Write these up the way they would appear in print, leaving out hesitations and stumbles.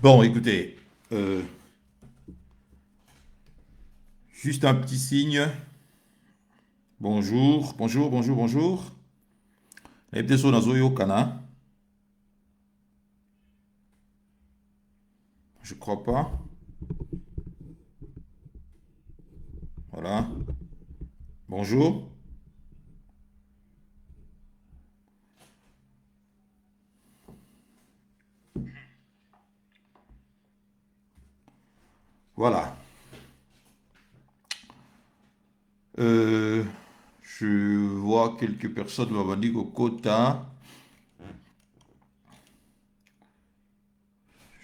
Bon, écoutez, euh, juste un petit signe. Bonjour, bonjour, bonjour, bonjour. Ebdeso Nazoyo Kana. Je crois pas. Voilà. Bonjour. Voilà. Euh, je vois quelques personnes m'ont dit au quota.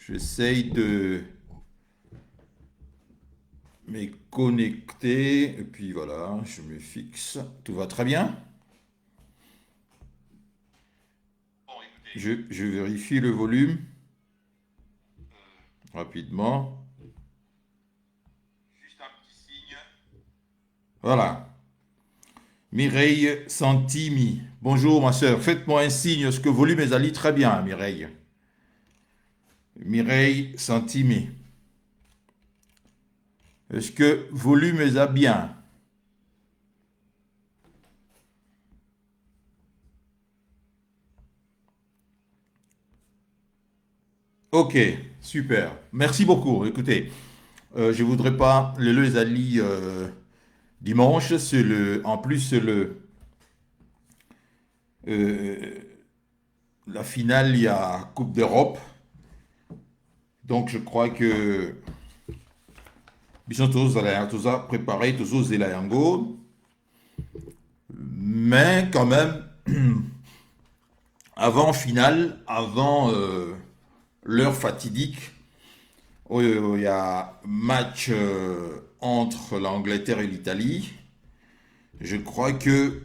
J'essaye de me connecter. Et puis voilà, je me fixe. Tout va très bien. Je vérifie le volume rapidement. Voilà. Mireille Santimi. Bonjour ma soeur, faites-moi un signe, ce que volume est allé très bien, Mireille. Mireille Santimi. Est-ce que volume est à bien? Ok, super. Merci beaucoup. Écoutez, je voudrais pas les Ali dimanche, en plus c'est euh, la finale, il y a Coupe d'Europe. Donc je crois que ils sont tous à préparer, tous aux Zelayango. Mais quand même, avant finale, avant l'heure fatidique, où il y a match entre l'Angleterre et l'Italie, je crois que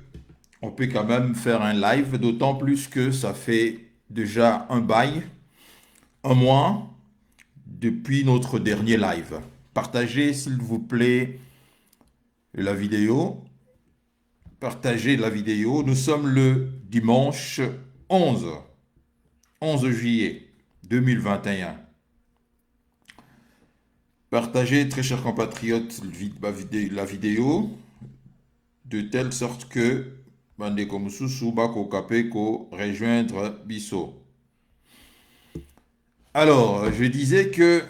on peut quand même faire un live, d'autant plus que ça fait déjà un bail, un mois, depuis notre dernier live. Partagez s'il vous plaît la vidéo. Partagez la vidéo. Nous sommes le dimanche 11, 11 juillet 2021. Partagez, très chers compatriotes, la vidéo de telle sorte que Bande Komususu Bako Kapeko rejoindre Bisso. Alors, je disais que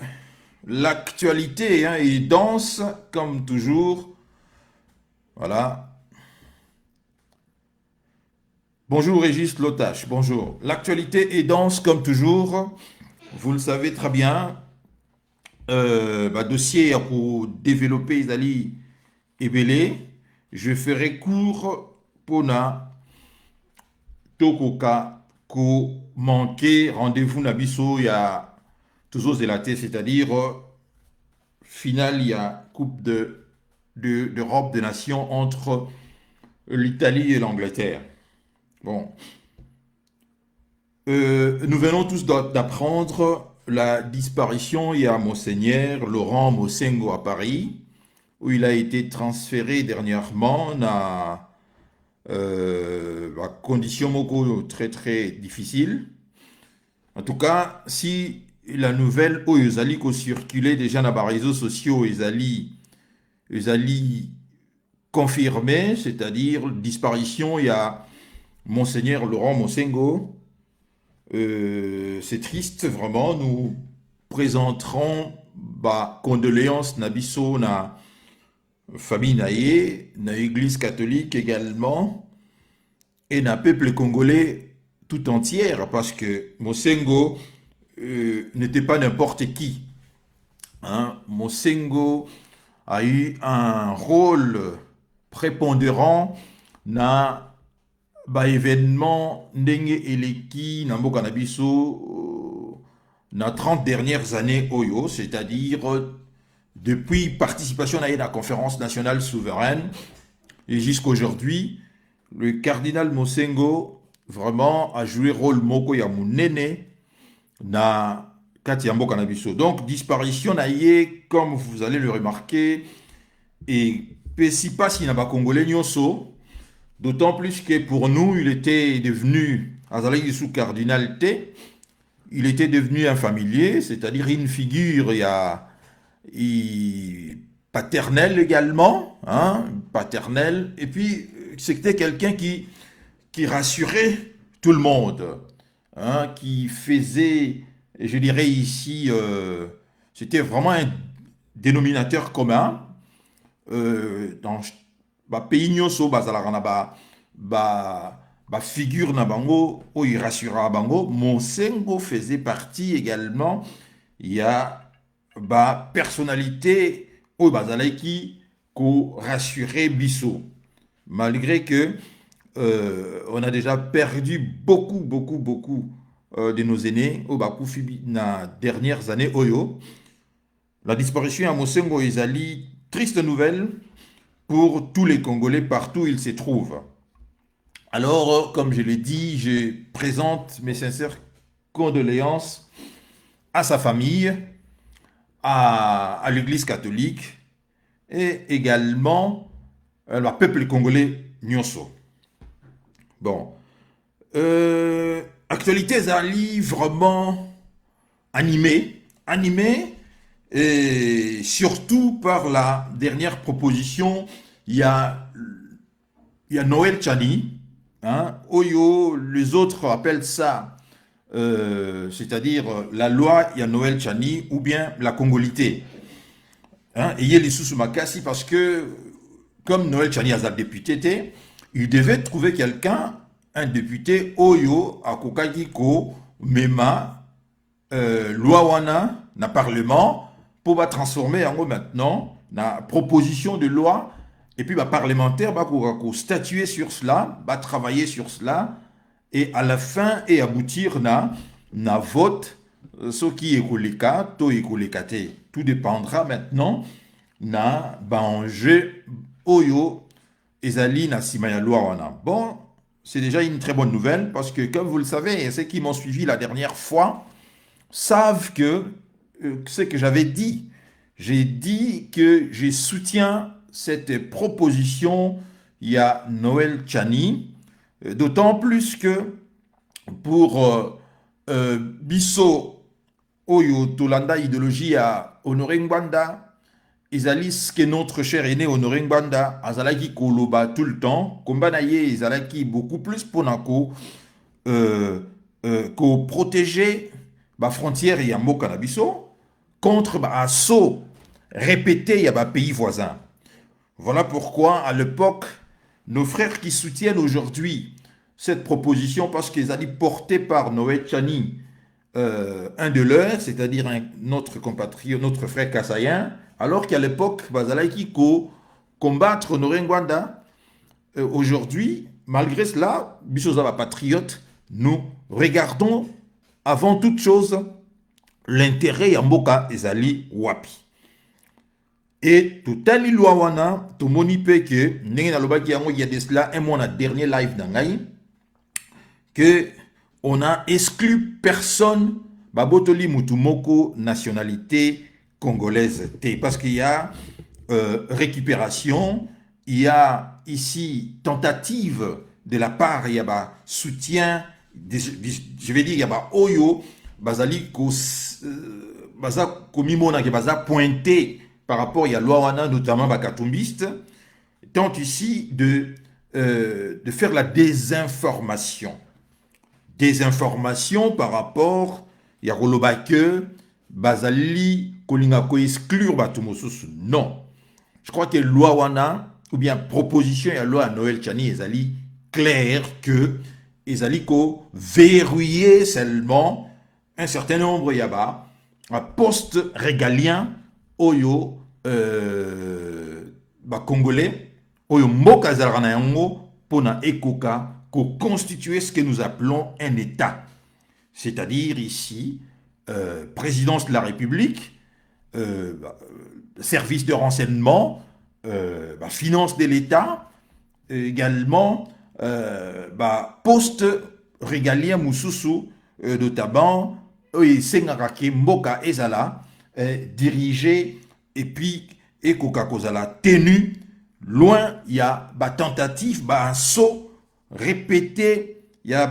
l'actualité est dense, comme toujours. Voilà. Bonjour Régis Lotache, bonjour. L'actualité est dense, comme toujours. Vous le savez très bien. Dossier pour développer Isali Ebele. Je ferai court pour na Tokoka ko manquer rendez-vous Nabiso il y a toujours zélaté, c'est-à-dire finale il y a Coupe d'Europe des Nations entre l'Italie et l'Angleterre. Bon, nous venons tous d'apprendre la disparition il y a Monseigneur Laurent Mosengo à Paris, où il a été transféré dernièrement à conditions moko très très difficiles. En tout cas, si la nouvelle où ils allaient circuler déjà dans les réseaux sociaux, ils allaient confirmer, c'est-à-dire disparition, il y a Monseigneur Laurent Mosengo. C'est triste, vraiment. Nous présenterons condoléances Nabiso na famille naïe, na église catholique également, et na peuple congolais tout entière, parce que Mosengo n'était pas n'importe qui. Hein. Mosengo a eu un rôle prépondérant dans événement ndenge eleki na mboka na biso na 30 dernières années oyo, c'est-à-dire depuis participation à la conférence nationale souveraine et jusqu'aujourd'hui, le cardinal Mosengo vraiment a joué rôle moko ya munene na kati ya mboka na biso. Donc disparition na ye, comme vous allez le remarquer, et pesi pasi na ba congolais nyonso. D'autant plus que pour nous, il était devenu azalaki sous cardinalité, il était devenu un familier, c'est-à-dire une figure paternelle également, hein, paternelle, et puis c'était quelqu'un qui rassurait tout le monde, hein, qui faisait, je dirais ici, c'était vraiment un dénominateur commun dans pays nyonso bazalaka na figure na bango o il rassura bango. Monsengo faisait partie également. Il y a personnalité o bazalaki ko rassurer biso malgré que on a déjà perdu beaucoup de nos aînés au bakufi na dernières années oyo. La disparition à Monsengo ezali triste nouvelle pour tous les Congolais partout où ils se trouvent. Alors, comme je l'ai dit, je présente mes sincères condoléances à sa famille, à l'Église catholique et également au peuple congolais nyonso. Bon, actualité zali vraiment animée, et surtout par la dernière proposition. Il y a Noël Tchani, hein, Oyo, les autres appellent ça, c'est-à-dire la loi, il y a Noël Tchani, ou bien la congolité. Hein, et il y a les sous-makassi parce que, comme Noël Tchani a député, il devait trouver quelqu'un, un député, Oyo, à Kokagiko, Mema, loi wana, na parlement, pour transformer en gros maintenant, la proposition de loi. Et puis, parlementaire va statuer sur cela, va travailler sur cela, et à la fin, et aboutir na vote, ce qui est koleka, to est kolekate. Tout dépendra maintenant na enjeu oyo ezali na simaya loi wana. Bon, c'est déjà une très bonne nouvelle parce que, comme vous le savez, ceux qui m'ont suivi la dernière fois savent que ce que j'avais dit, j'ai dit que je soutiens cette proposition. Il y a Noël Tchani, d'autant plus que pour Bisso Oyo Tolanda idéologie à Honoré Ngbanda, Isalis que notre cher aîné Honoré Ngbanda, Azalaki Koloba tout le temps, Kombanaye Izalaki beaucoup plus pour Nako, protéger la frontière et Mboka na Bisso contre assaut répété à pays voisins. Voilà pourquoi, à l'époque, nos frères qui soutiennent aujourd'hui cette proposition, parce qu'ils allaient porter par Noël Tchani, un de leurs, c'est-à-dire notre compatriote, notre frère Kassayen, alors qu'à l'époque, Bazalaiki combattre Honoré Ngbanda, aujourd'hui, malgré cela, Bissozaba patriote, nous regardons avant toute chose l'intérêt ya mboka ezali wapi. Et tout à loi wana, tout moni pe que, n'engue na lobaki yango, il y a de cela un mois na dernier live d'Angaï, que on a exclu personne, babotoli mutumoko nationalité congolaise. Parce qu'il y a récupération, il y a ici tentative de la part, il y a soutien, je vais dire, il y a oyo, bazali ko baza komimona ke baza pointé par rapport à la loi wana, notamment bakatumbiste, tente ici de faire la désinformation par rapport ya koloba que bazali kolinga ko exclure batu mosusu. Non, je crois que loi wana ou bien proposition ya loi Noël Tchani ezali clair que ezali ko verrouiller seulement un certain nombre yaba à poste régalien oyo congolais oyo mboka zalaka na yango pona ekoka ko constituer ce que nous appelons un État, c'est-à-dire ici présidence de la République, service de renseignement, finance de l'État, également poste régalien mususu notamment Sengakake Mboka Ezala dirigé et puis Ekoka Kozala tenu loin. Il y a tentative, un saut répété, il y a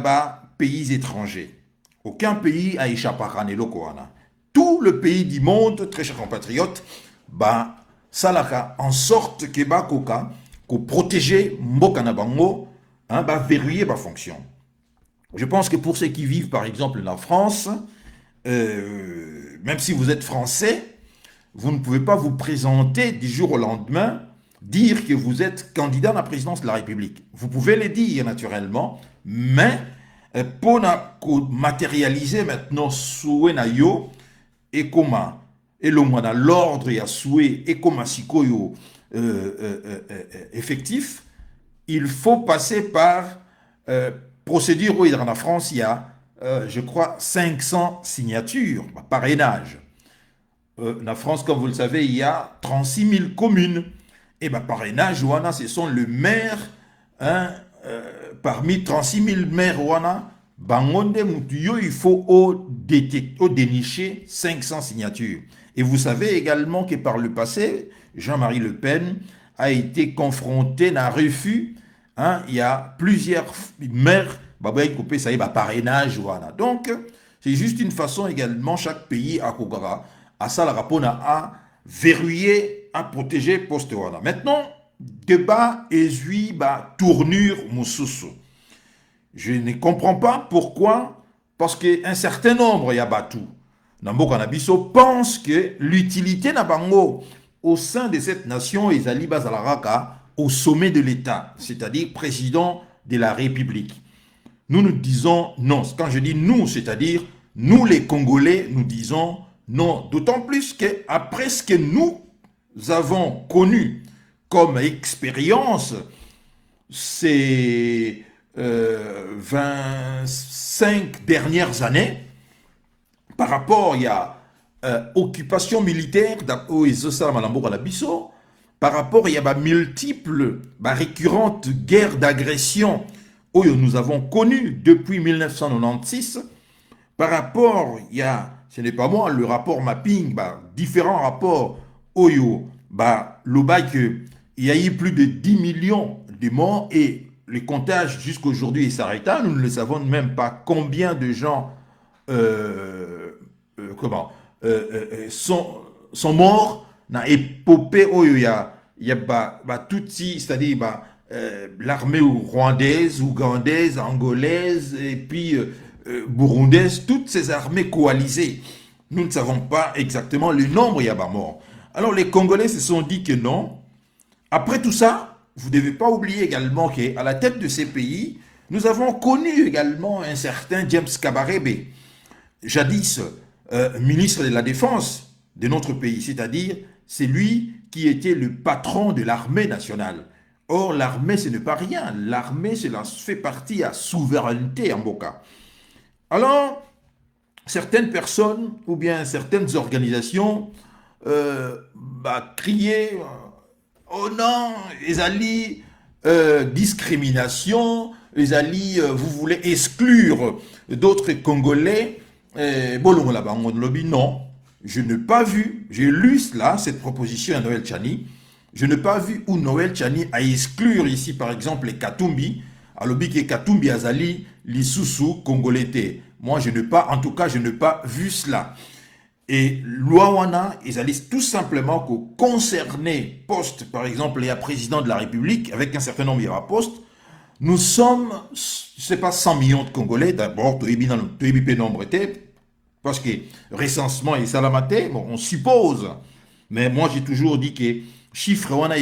pays étranger. Aucun pays a échappé à Kanelokoana. Tout le pays du monde, très chers compatriotes, bah, salaka en sorte que bah, koka, ko protéger Mbokana Bango, hein, bah, verrouiller ma fonction. Je pense que pour ceux qui vivent, par exemple, en France, même si vous êtes français, vous ne pouvez pas vous présenter du jour au lendemain, dire que vous êtes candidat à la présidence de la République. Vous pouvez le dire naturellement, mais pour matérialiser maintenant souhait na yo et comment et le moins dans l'ordre et à souhait et comment sikoyo effectif, il faut passer par procédure où dans la France il y a je crois 500 signatures parrainage. En France, comme vous le savez, il y a 36 000 communes. Et bien, parrainage, Ouana, ce sont le maire, hein, parmi 36 000 maires, Ouana, Bangonde Moutuyo, il faut dénicher 500 signatures. Et vous savez également que par le passé, Jean-Marie Le Pen a été confronté à un refus. Hein, il y a plusieurs maires, ça y est, parrainage, Ouana. Donc, c'est juste une façon également, chaque pays à Kogara, à ça la rapona à verrouiller, à protéger poste wana. Maintenant, débat et tournure moussousou. Je ne comprends pas pourquoi, parce qu'un certain nombre y a battu. Nambo Kanabiso pense que l'utilité n'a bango au sein de cette nation est Ali Bazalaraka au sommet de l'État, c'est-à-dire président de la République. Nous disons non. Quand je dis nous, c'est-à-dire nous les Congolais, nous disons non, d'autant plus qu'après ce que nous avons connu comme expérience ces 25 dernières années, par rapport il y a occupation militaire, par rapport il y a multiples, récurrentes guerres d'agression où nous avons connues depuis 1996, par rapport il y a ce n'est pas moi, le rapport mapping, différents rapports, Oyo, il y a eu plus de 10 millions de morts et le comptage jusqu'aujourd'hui s'arrête. Nous ne le savons même pas combien de gens sont morts dans l'épopée Oyo. Il y a Tutsi, c'est-à-dire l'armée rwandaise, ougandaise, angolaise et puis burundaise, toutes ces armées coalisées. Nous ne savons pas exactement le nombre, il y a mort. Alors les Congolais se sont dit que non. Après tout ça, vous ne devez pas oublier également qu'à la tête de ces pays, nous avons connu également un certain James Kabarebe, jadis ministre de la Défense de notre pays, c'est-à-dire c'est lui qui était le patron de l'armée nationale. Or, l'armée, ce n'est pas rien. L'armée, cela fait partie à souveraineté en Boka. Alors, certaines personnes ou bien certaines organisations criaient « Oh non, les alliés, discrimination, les alliés, vous voulez exclure d'autres Congolais. » Non, je n'ai pas vu, j'ai lu cela, cette proposition à Noël Tchani, je n'ai pas vu où Noël Tchani a exclure ici par exemple les Katumbi, alobi ke Katumbi azali lisusu congolais. Moi je n'ai pas, en tout cas je n'ai pas vu cela. Et Luawana, ils allaient tout simplement concerner poste, par exemple, les président de la République, avec un certain nombre de postes, nous sommes, je ne sais pas, 100 millions de Congolais, d'abord, nombre parce que recensement et salamate, bon, on suppose, mais moi j'ai toujours dit que chiffre wana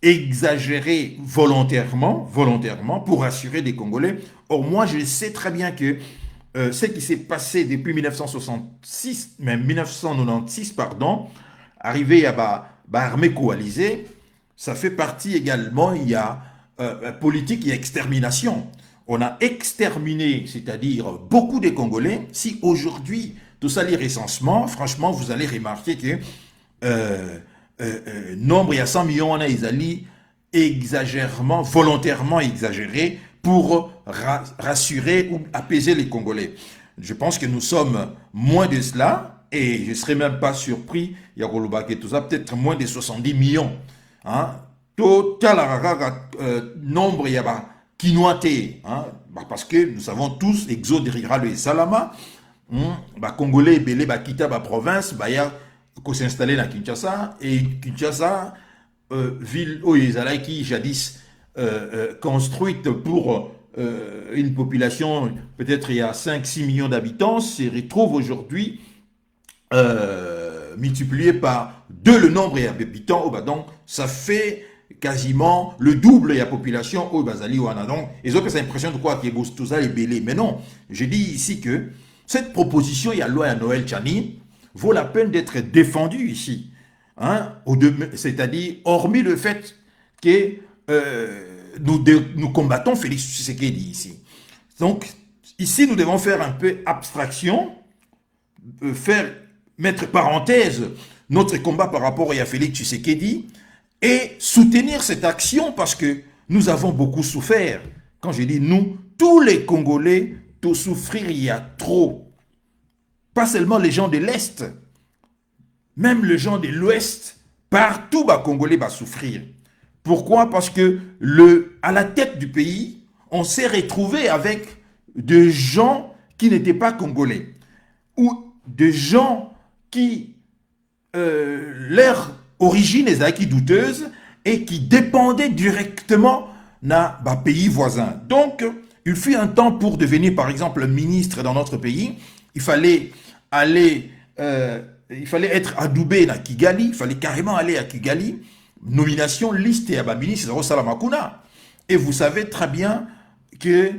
exagéré volontairement pour rassurer des Congolais. Or moi je sais très bien que ce qui s'est passé depuis 1966, même 1996, pardon, arrivé à l'armée coalisée, ça fait partie également, il y a politique et extermination. On a exterminé, c'est-à-dire beaucoup de Congolais. Si aujourd'hui, tout ça, les recensements, franchement, vous allez remarquer que nombre, il y a 100 millions, on a exagérément, volontairement exagéré pour rassurer ou apaiser les Congolais. Je pense que nous sommes moins de cela et je ne serais même pas surpris, il y a tout ça, peut-être moins de 70 millions. Hein? Total nombre, il y a kinoité, hein, parce que nous savons tous, Exode Riral et Salama, Congolais, Belé, Kita, province, il y a qu'on s'installer à Kinshasa, et Kinshasa, ville où ils allaient qui jadis construite pour une population, peut-être il y a 5-6 millions d'habitants, se retrouve aujourd'hui multiplié par 2 le nombre d'habitants, donc ça fait quasiment le double de la population au Bazali Wana. Donc, ils ont l'impression de quoi que tout ça est belé. Mais non, je dis ici que cette proposition, il y a loi à Noël Tchani, vaut la peine d'être défendue ici. Hein, c'est-à-dire, hormis le fait que nous combattons Félix Tshisekedi ici. Donc, ici, nous devons faire un peu abstraction, mettre parenthèse notre combat par rapport à Félix Tshisekedi et soutenir cette action parce que nous avons beaucoup souffert. Quand je dis nous, tous les Congolais, tout souffrir, il y a trop. Pas seulement les gens de l'Est, même les gens de l'Ouest, partout, Congolais va souffrir. Pourquoi? Parce que à la tête du pays, on s'est retrouvé avec des gens qui n'étaient pas Congolais ou des gens qui, leur origine est acquis douteuse et qui dépendaient directement d'un pays voisin. Donc, il fut un temps pour devenir, par exemple, ministre dans notre pays. Il fallait être adoubé à Kigali, il fallait carrément aller à Kigali. Nomination, liste et ministre de Salamakuna. Et vous savez très bien que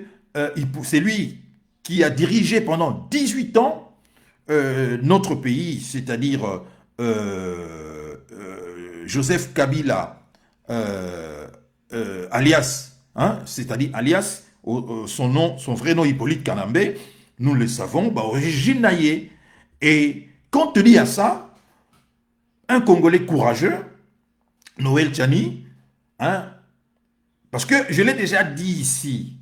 c'est lui qui a dirigé pendant 18 ans notre pays, c'est-à-dire Joseph Kabila, alias, hein, c'est-à-dire alias, son vrai nom Hippolyte Kanambe, nous le savons, origine naïe. Et compte tenu à ça, un Congolais courageux, Noël Tchani, hein, parce que je l'ai déjà dit ici,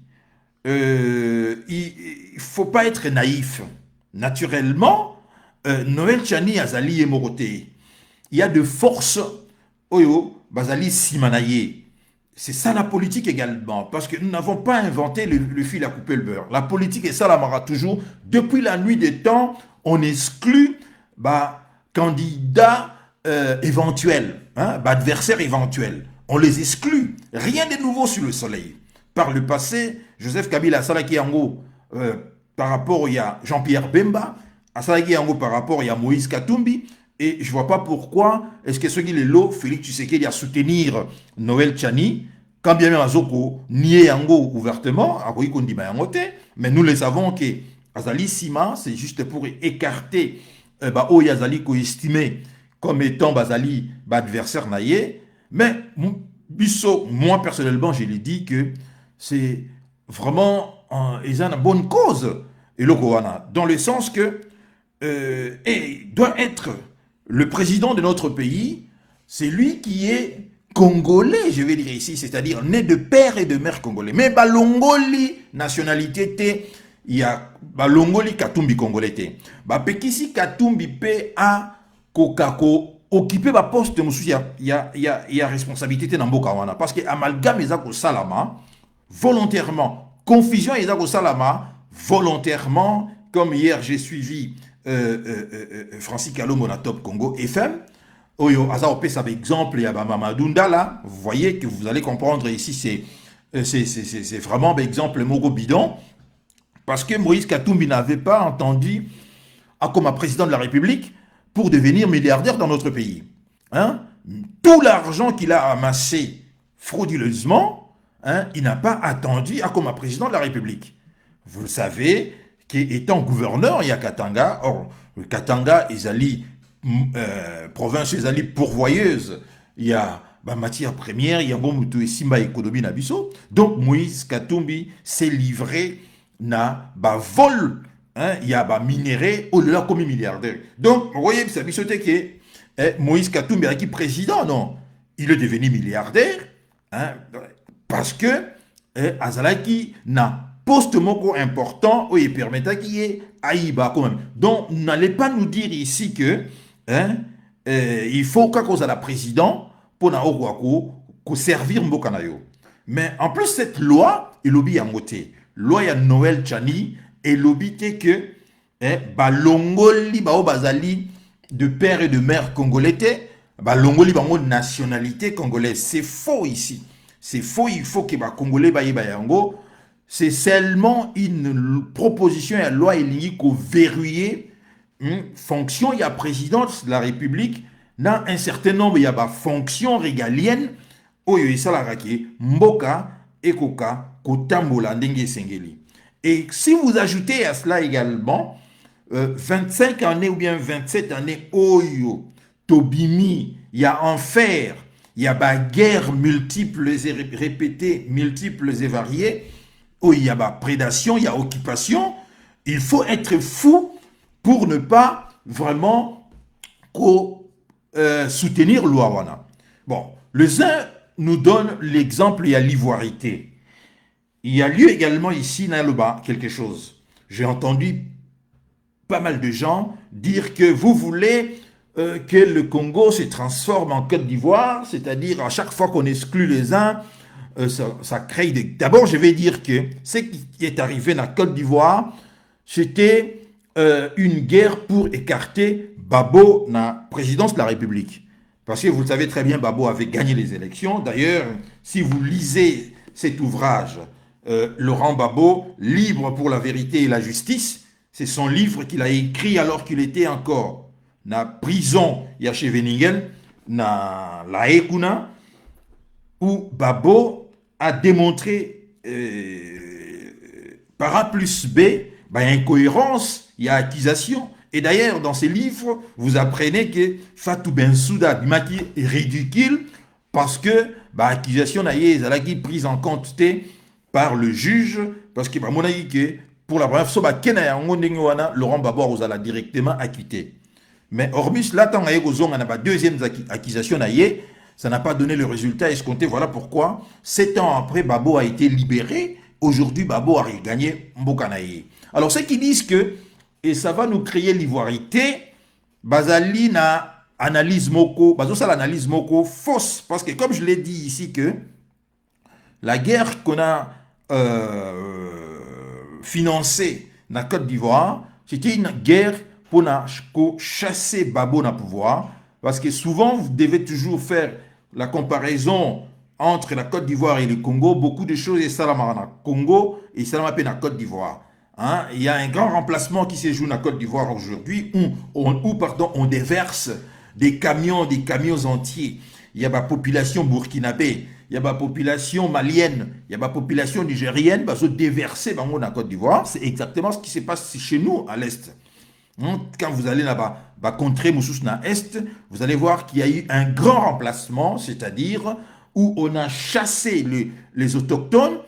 il ne faut pas être naïf. Naturellement, Noël Tchani Azali et Moroté, il y a de forces Oyo, Bazali Simanaye. C'est ça la politique également, parce que nous n'avons pas inventé le fil à couper le beurre. La politique est ça la mara toujours. Depuis la nuit des temps, on exclut candidats éventuels, hein, adversaires éventuels. On les exclut. Rien de nouveau sur le soleil. Par le passé, Joseph Kabila Salaki Yango par rapport à Jean-Pierre Bemba, à Salaki Yango par rapport à Moïse Katumbi, et je ne vois pas pourquoi est-ce que ce qui est l'eau, Félix Tshisekedi à soutenir Noël Tchani, quand bien même Azoko nié Yango ouvertement, mais nous le savons que Azali Sima, c'est juste pour écarter Yazali ko estimé comme étant Bazali adversaire naïe. Mais moi personnellement, je l'ai dit que c'est vraiment une bonne cause. Et le Goana, dans le sens que doit être le président de notre pays, c'est lui qui est congolais, je vais dire ici, c'est-à-dire né de père et de mère congolais. Mais Balongoli, nationalité, il y a Balongoli Katumbi congolais. Pekisi Katumbi pe a kokako occupé ba poste il y a responsabilité dans Mboka wana parce que amalgame ezako salama volontairement, confusion ezako salama volontairement, comme hier j'ai suivi Francis Kalombo na Top Congo FM. Oyo aza opé ça exemple il y a Mamadunda là, vous voyez que vous allez comprendre ici c'est vraiment un exemple Mogo bidon. Parce que Moïse Katumbi n'avait pas entendu comme président de la République pour devenir milliardaire dans notre pays. Hein? Tout l'argent qu'il a amassé frauduleusement, hein, il n'a pas attendu comme président de la République. Vous le savez, qu'étant gouverneur, il y a Katanga. Or, le Katanga, province pourvoyeuse. Il y a matière première, il y a Bomutu et Simba économie Nabiso. Donc, Moïse Katumbi s'est livré na vol, hein, il y a minéré au-delà comme milliardaire. Donc, vous voyez, ça que Moïse Katumbi qui président, non, il est devenu milliardaire, hein, parce que Azalaki n'a poste moko important où il permettait qu'il y ait Aïba quand même. Donc, n'allez pas nous dire ici que il faut qu'à cause de la président pour na servir Mbokanayo. Mais en plus, cette loi et lobby à moté. Loi ya Noël Chani et lobby que balongoli bao bazali de père et de mère congolais balongoli bango nationalité congolaise. C'est faux ici. C'est faux, il faut que les Congolais bayango. C'est seulement une proposition à loi éligible qu'on verrouiller fonction, il y a présidence de la République, dans un certain nombre, il y a fonctions régaliennes, oyo esalaraki, mboka, ekoka, kotambola, ndenge sengeli. Et si vous ajoutez à cela également 25 années ou bien 27 années, oyo, tobimi, il y a enfer, il y a guerre multiples et répétées, multiples et variées, où il y a prédation, il y a occupation, il faut être fou pour ne pas vraiment soutenir l'Ouawana. Bon, les uns nous donnent l'exemple, il y a l'ivoirité. Il y a lieu également ici, Naloba, quelque chose. J'ai entendu pas mal de gens dire que vous voulez que le Congo se transforme en Côte d'Ivoire, c'est-à-dire à chaque fois qu'on exclut les uns, ça crée des... D'abord, je vais dire que ce qui est arrivé dans la Côte d'Ivoire, c'était une guerre pour écarter Babo dans la présidence de la République. Parce que vous le savez très bien, Babo avait gagné les élections. D'ailleurs, si vous lisez cet ouvrage, Laurent Babo, Libre pour la vérité et la justice, c'est son livre qu'il a écrit alors qu'il était encore dans la prison Yacheveningel, dans la Ekuna, où Babo a démontré par A plus B, il y a incohérence, il y a accusation. Et d'ailleurs, dans ces livres, vous apprenez que Fatou Bensouda est ridicule parce que l'accusation n'a été prise en compte par le juge, parce que pour la première fois, Laurent Gbagbo a directement acquitté. Mais hormis là, tant qu'on a deuxième accusation, ça n'a pas donné le résultat escompté. Voilà pourquoi, 7 ans après, Babo a été libéré. Aujourd'hui, Babo a gagné Mbokanaye. Alors, ceux qui disent que, et ça va nous créer l'ivoirité, Bazali na analyse moko, Bazo ça l'analyse moko fausse. Parce que, comme je l'ai dit ici, que la guerre qu'on a financée dans la Côte d'Ivoire, c'était une guerre pour chasser Babo dans le pouvoir. Parce que souvent, vous devez toujours faire la comparaison entre la Côte d'Ivoire et le Congo. Beaucoup de choses, et Salama dans le Congo et Salama dans la Côte d'Ivoire. Hein? Il y a un grand remplacement qui se joue dans la Côte d'Ivoire aujourd'hui où on déverse des camions entiers. Il y a la population burkinabé, il y a la population malienne, il y a la population nigérienne, qui sont déversées dans la Côte d'Ivoire. C'est exactement ce qui se passe chez nous à l'Est. Quand vous allez là-bas, contrée Moussous na Est, vous allez voir qu'il y a eu un grand remplacement, c'est-à-dire où on a chassé les autochtones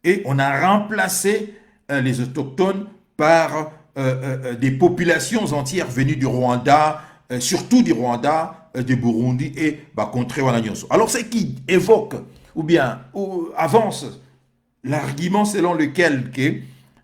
et on a remplacé les autochtones par des populations entières venues du Rwanda, surtout du Rwanda, du Burundi et contrée Wananyonso. Alors ce qui évoque ou bien avance l'argument selon lequel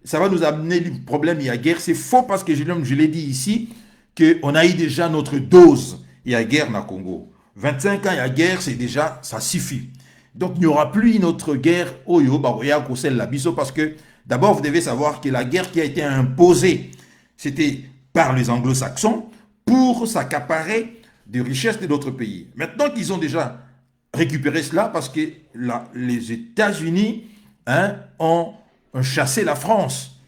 ça va nous amener le problème, il y a guerre, c'est faux parce que je l'ai dit ici, qu'on a eu déjà notre dose, il y a guerre dans le Congo. 25 ans, il y a guerre, c'est déjà, ça suffit. Donc il n'y aura plus une autre guerre, parce que d'abord vous devez savoir que la guerre qui a été imposée, c'était par les anglo-saxons pour s'accaparer des richesses de d'autres pays. Maintenant qu'ils ont déjà récupéré cela, parce que les États-Unis ont chasser la France.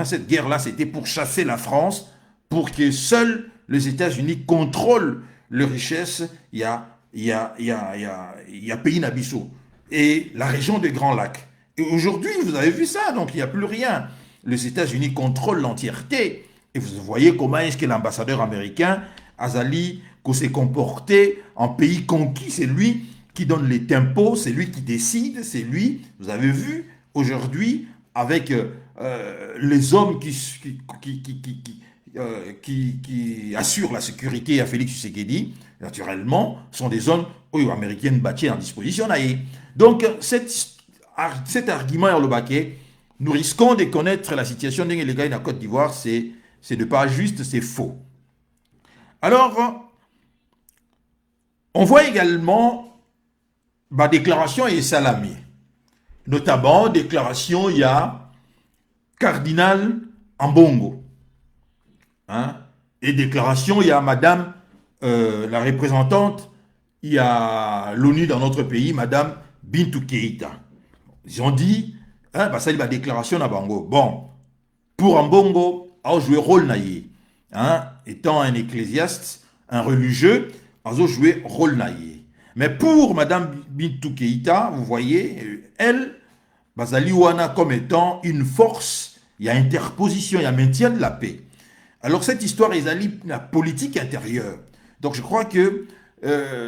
Cette guerre-là, c'était pour chasser la France, pour que seuls les États-Unis contrôlent les richesses. Il y a pays Nabiso et la région des Grands Lacs. Et aujourd'hui, vous avez vu ça, donc il n'y a plus rien. Les États-Unis contrôlent l'entièreté. Et vous voyez comment est-ce que l'ambassadeur américain, Azali, s'est comporté en pays conquis. C'est lui qui donne les tempos, c'est lui qui décide, c'est lui, vous avez vu, aujourd'hui, avec les hommes qui assurent la sécurité à Félix Tshisekedi, naturellement, sont des hommes américaines bâties en disposition. Donc, cet argument, nous risquons de connaître la situation des gars en Côte d'Ivoire, c'est de pas juste, c'est faux. Alors, on voit également ma déclaration et Salami. Notamment, déclaration, il y a Cardinal Ambongo. Hein? Et déclaration, il y a Madame, la représentante, il y a l'ONU dans notre pays, Madame Bintou Keïta. Ils ont dit, hein, bah, ça c'est la déclaration à Bango. Bon, pour Ambongo, a joué rôle naïe. Hein, étant un ecclésiaste, un religieux, a joué rôle naïe. Mais pour Madame Bintou Keïta, vous voyez, elle, Bazaliwana comme étant une force, il y a interposition, il y a maintien de la paix. Alors cette histoire est la politique intérieure. Donc je crois que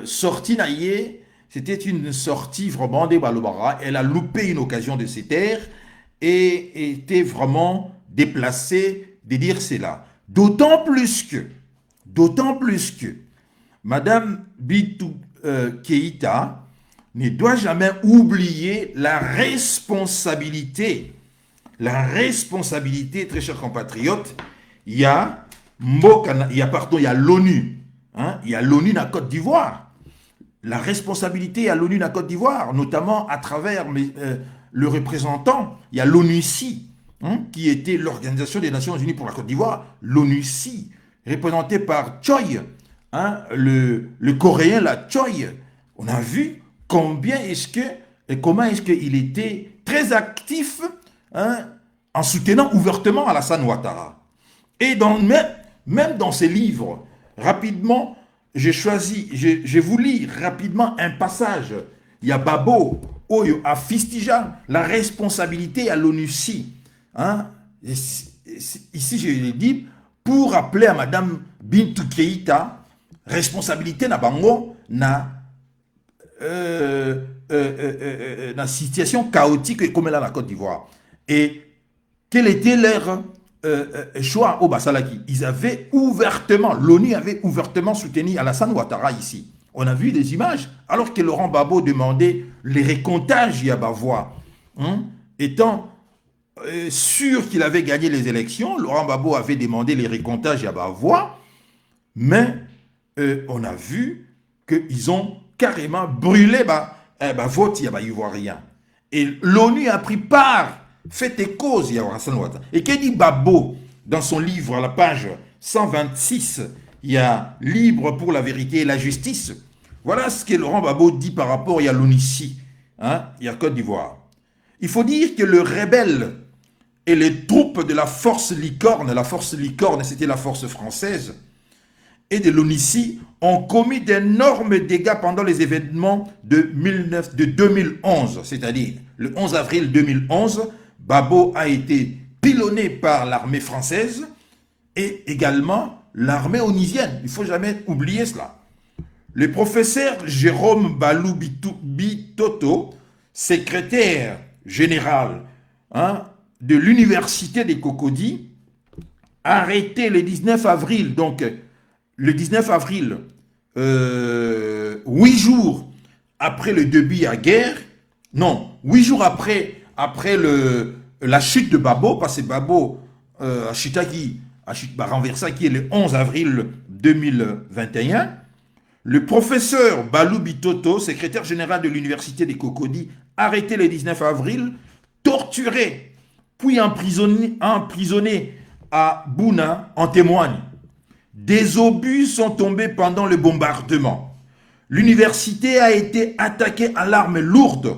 sortie naïe, c'était une sortie vraiment des Balobara. Elle a loupé une occasion de se taire et était vraiment déplacée de dire cela. D'autant plus que Madame Bintou Keïta ne doit jamais oublier la responsabilité. La responsabilité, très chers compatriotes, il y a l'ONU. Hein, il y a l'ONU dans la Côte d'Ivoire. La responsabilité à l'ONU dans la Côte d'Ivoire, notamment à travers le représentant, il y a l'ONUCI, hein, qui était l'Organisation des Nations Unies pour la Côte d'Ivoire, l'ONUCI, représenté par Choi, hein, le Coréen, la Choi. On a vu combien est-ce que, et comment est-ce qu'il était très actif, hein, en soutenant ouvertement Alassane Ouattara. Et même dans ses livres, rapidement, je vous lis rapidement un passage. Il y a Babo, Oyo, à Fistijan, la responsabilité à l'ONUCI. Hein? Ici, je l'ai dit, pour appeler à Madame Bintou Keïta, responsabilité na bango, na situation chaotique comme là la Côte d'Ivoire. Et quel était leur choix au Basalaki? Ils avaient ouvertement, l'ONU avait ouvertement soutenu Alassane Ouattara ici. On a vu des images, alors que Laurent Gbagbo demandait les récomptages à Bavois. Hein, étant sûr qu'il avait gagné les élections, Laurent Gbagbo avait demandé les récomptages à Bavois, mais on a vu qu'ils ont carrément brûlé vote ivoirien. Et l'ONU a pris part, fait et cause, il y a Alassane Ouattara. Et qu'est dit Babo dans son livre à la page 126, il y a Libre pour la vérité et la justice. Voilà ce que Laurent Gbagbo dit par rapport à l'ONUCI, hein, il y a Côte d'Ivoire. Il faut dire que le rebelle et les troupes de la force licorne c'était la force française, et de l'ONUCI ont commis d'énormes dégâts pendant les événements de 2011, c'est-à-dire le 11 avril 2011, Babo a été pilonné par l'armée française et également l'armée onusienne. Il ne faut jamais oublier cela. Le professeur Jérôme Balou Bitoto, secrétaire général, hein, de l'université des Cocody, arrêté le 19 avril, donc le 19 avril, 8 jours après le début de la guerre, non, 8 jours après la chute de Babo, parce que Babo a renversé qui est le 11 avril 2021, le professeur Balou Bitoto, secrétaire général de l'université des Cocody, arrêté le 19 avril, torturé, puis emprisonné à Bouna, en témoigne. Des obus sont tombés pendant le bombardement. L'université a été attaquée à l'arme lourde.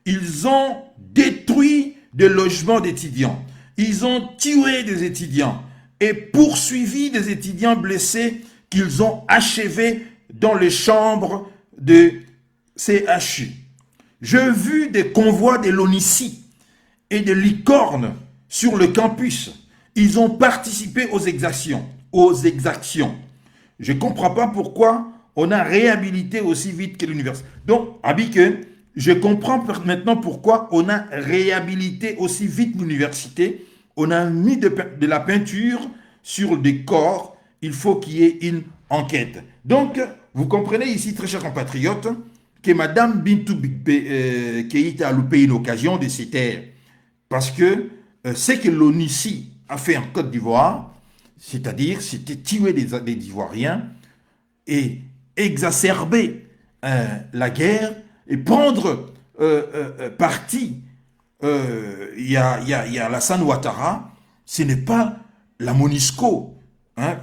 Ils ont détruit des logements d'étudiants. Ils ont tué des étudiants et poursuivi des étudiants blessés qu'ils ont achevés dans les chambres de CHU. J'ai vu des convois de l'ONUCI et des licornes sur le campus. Ils ont participé aux exactions. Je ne comprends pas pourquoi on a réhabilité aussi vite que l'université. Donc, Abike, je comprends maintenant pourquoi on a réhabilité aussi vite l'université. On a mis de la peinture sur des corps. Il faut qu'il y ait une enquête. Donc, vous comprenez ici, très chers compatriotes, que Mme Bintou Keïta a loupé une occasion de se taire. Parce que ce que l'ONUCI a fait en Côte d'Ivoire, c'est-à-dire c'était tuer des Ivoiriens et exacerber la guerre et prendre parti, il y a Alassane Ouattara, ce n'est pas la MONUSCO. Hein?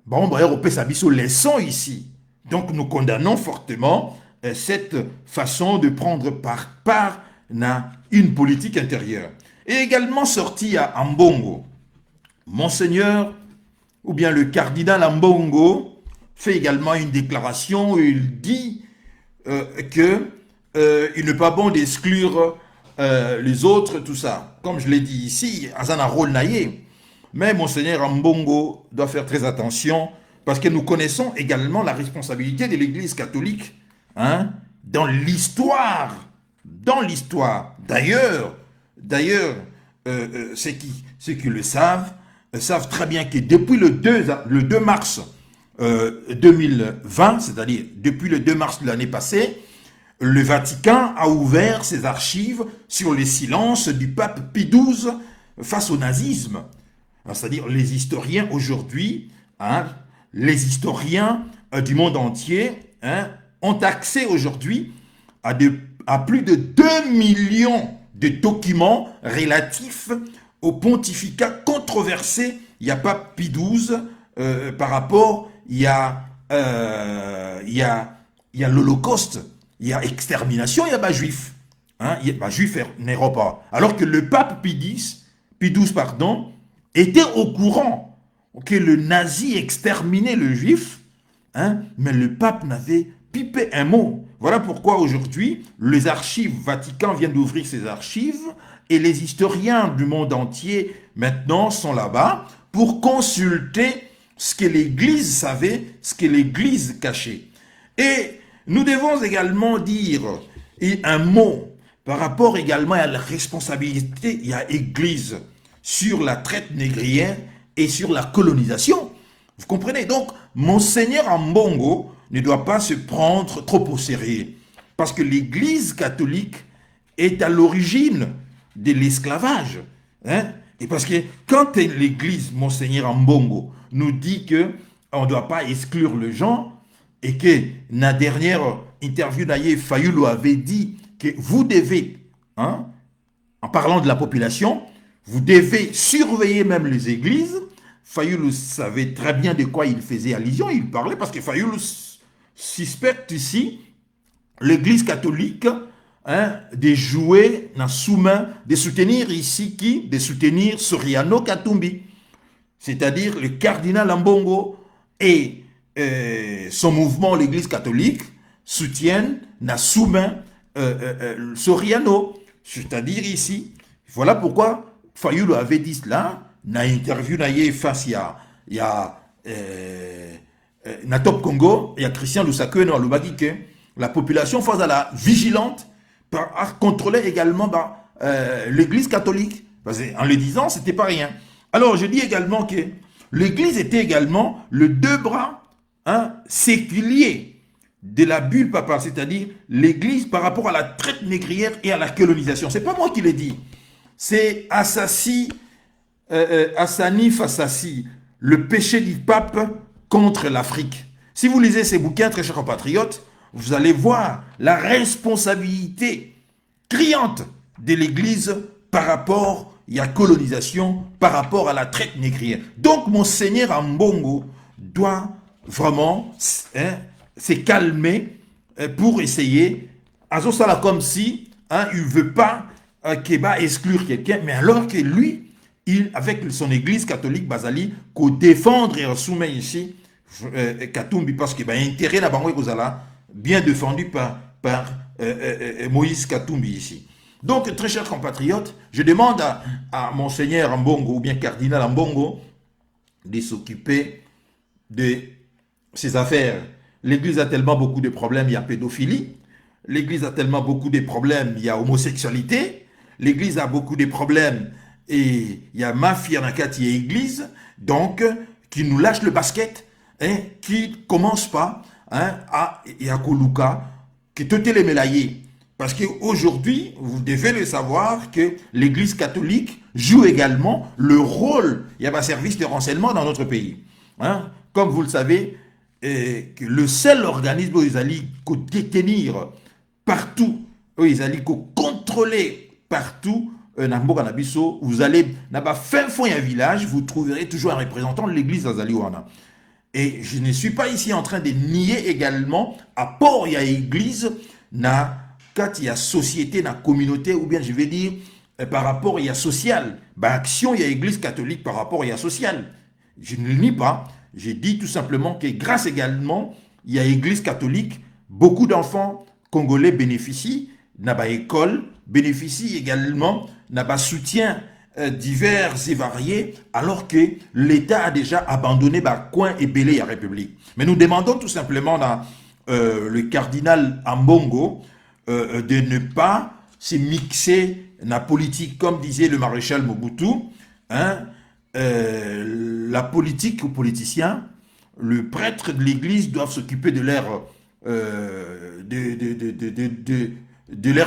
Bon, Européen Sabiso, laissons ici. Donc nous condamnons fortement cette façon de prendre part à une politique intérieure. Et également sorti à Ambongo, Monseigneur, ou bien le cardinal Ambongo, fait également une déclaration où il dit qu'il n'est pas bon d'exclure les autres, tout ça. Comme je l'ai dit ici, Azana rôle naïe. Mais Monseigneur Ambongo doit faire très attention parce que nous connaissons également la responsabilité de l'Église catholique dans l'histoire. Dans l'histoire. D'ailleurs, ceux qui le savent très bien que depuis le 2 mars 2020, c'est-à-dire depuis le 2 mars de l'année passée, le Vatican a ouvert ses archives sur les silences du pape Pie XII face au nazisme. C'est-à-dire les historiens aujourd'hui, les historiens du monde entier ont accès aujourd'hui à plus de 2 millions de documents relatifs au pontificat controversé. Il y a pape Pie XII par rapport, il y a l'Holocauste, il y a extermination, il y a juif. Juif en Europe. Alors que le pape Pie XII, était au courant que le nazi exterminait le juif, mais le pape n'avait pipé un mot. Voilà pourquoi aujourd'hui, les archives Vatican viennent d'ouvrir ses archives et les historiens du monde entier maintenant sont là-bas pour consulter ce que l'Église savait, ce que l'Église cachait. Et nous devons également dire un mot par rapport également à la responsabilité de l'Église sur la traite négrière et sur la colonisation. Vous comprenez? Donc, Monseigneur Ambongo ne doit pas se prendre trop au sérieux. Parce que l'Église catholique est à l'origine de l'esclavage. Et parce que quand l'Église, Monseigneur Ambongo, nous dit qu'on ne doit pas exclure les gens, et que dans la dernière interview d'Aye Fayoulou avait dit que vous devez, en parlant de la population, vous devez surveiller même les églises. Fayoulou savait très bien de quoi il faisait allusion, il parlait parce que Fayoulou suspecte ici l'église catholique de jouer dans sous-main, de soutenir ici qui? De soutenir Soriano Katumbi, c'est-à-dire le cardinal Ambongo et son mouvement, l'église catholique, soutiennent dans sous-main Soriano, c'est-à-dire ici. Voilà pourquoi Fayoulou avait dit cela dans l'interview face il y a na Top Congo, il y a Christian Lusakwe dans le dit que la population face à la vigilante à contrôler également l'église catholique. Parce qu'en le disant, c'était pas rien. Alors je dis également que l'église était également le deux bras séculier de la bulle papale, c'est-à-dire l'église par rapport à la traite négrière et à la colonisation. C'est pas moi qui l'ai dit. C'est Assanif Assassi, le péché du pape contre l'Afrique. Si vous lisez ces bouquins, très chers compatriotes, vous allez voir la responsabilité criante de l'Église par rapport à la colonisation, par rapport à la traite négrière. Donc, Monseigneur Ambongo doit vraiment se calmer pour essayer, à comme si il ne veut pas qu'il va exclure quelqu'un, mais alors que lui, avec son église catholique Basali, qu'on défendre et soumet ici Katumbi, parce qu'il y a intérêt là bien défendu par Moïse Katumbi ici. Donc, très chers compatriotes, je demande à Monseigneur Ambongo ou bien Cardinal Ambongo de s'occuper de ses affaires. L'Église a tellement beaucoup de problèmes, il y a pédophilie. L'Église a tellement beaucoup de problèmes, il y a homosexualité. L'Église a beaucoup de problèmes et il y a mafia dans la Église, donc qui nous lâche le basket, qui ne commence pas à Koluka, qui tout est les mélaillés. Parce qu'aujourd'hui, vous devez le savoir que l'Église catholique joue également le rôle, il y a un service de renseignement dans notre pays. Comme vous le savez, le seul organisme où ils allaient détenir partout Oui, ils allaient contrôler partout. Namboka Nabiso, vous allez, là-bas, fin fond un village, vous trouverez toujours un représentant de l'église d'Azaliwana. Et je ne suis pas ici en train de nier également, à part il y a église, quand il y a société, na communauté, ou bien je vais dire, par rapport il y a social. Bah, action, il y a église catholique par rapport il y a social. Je ne le nie pas. Je dis tout simplement que grâce également, il y a église catholique, beaucoup d'enfants congolais bénéficient, n'a pas école, bénéficient également, n'a pas soutien divers et variés, alors que l'État a déjà abandonné coin et belé à la République. Mais nous demandons tout simplement à le cardinal Ambongo de ne pas se mixer dans la politique, comme disait le maréchal Mobutu, hein, la politique aux politiciens, le prêtre de l'église doivent s'occuper de leurs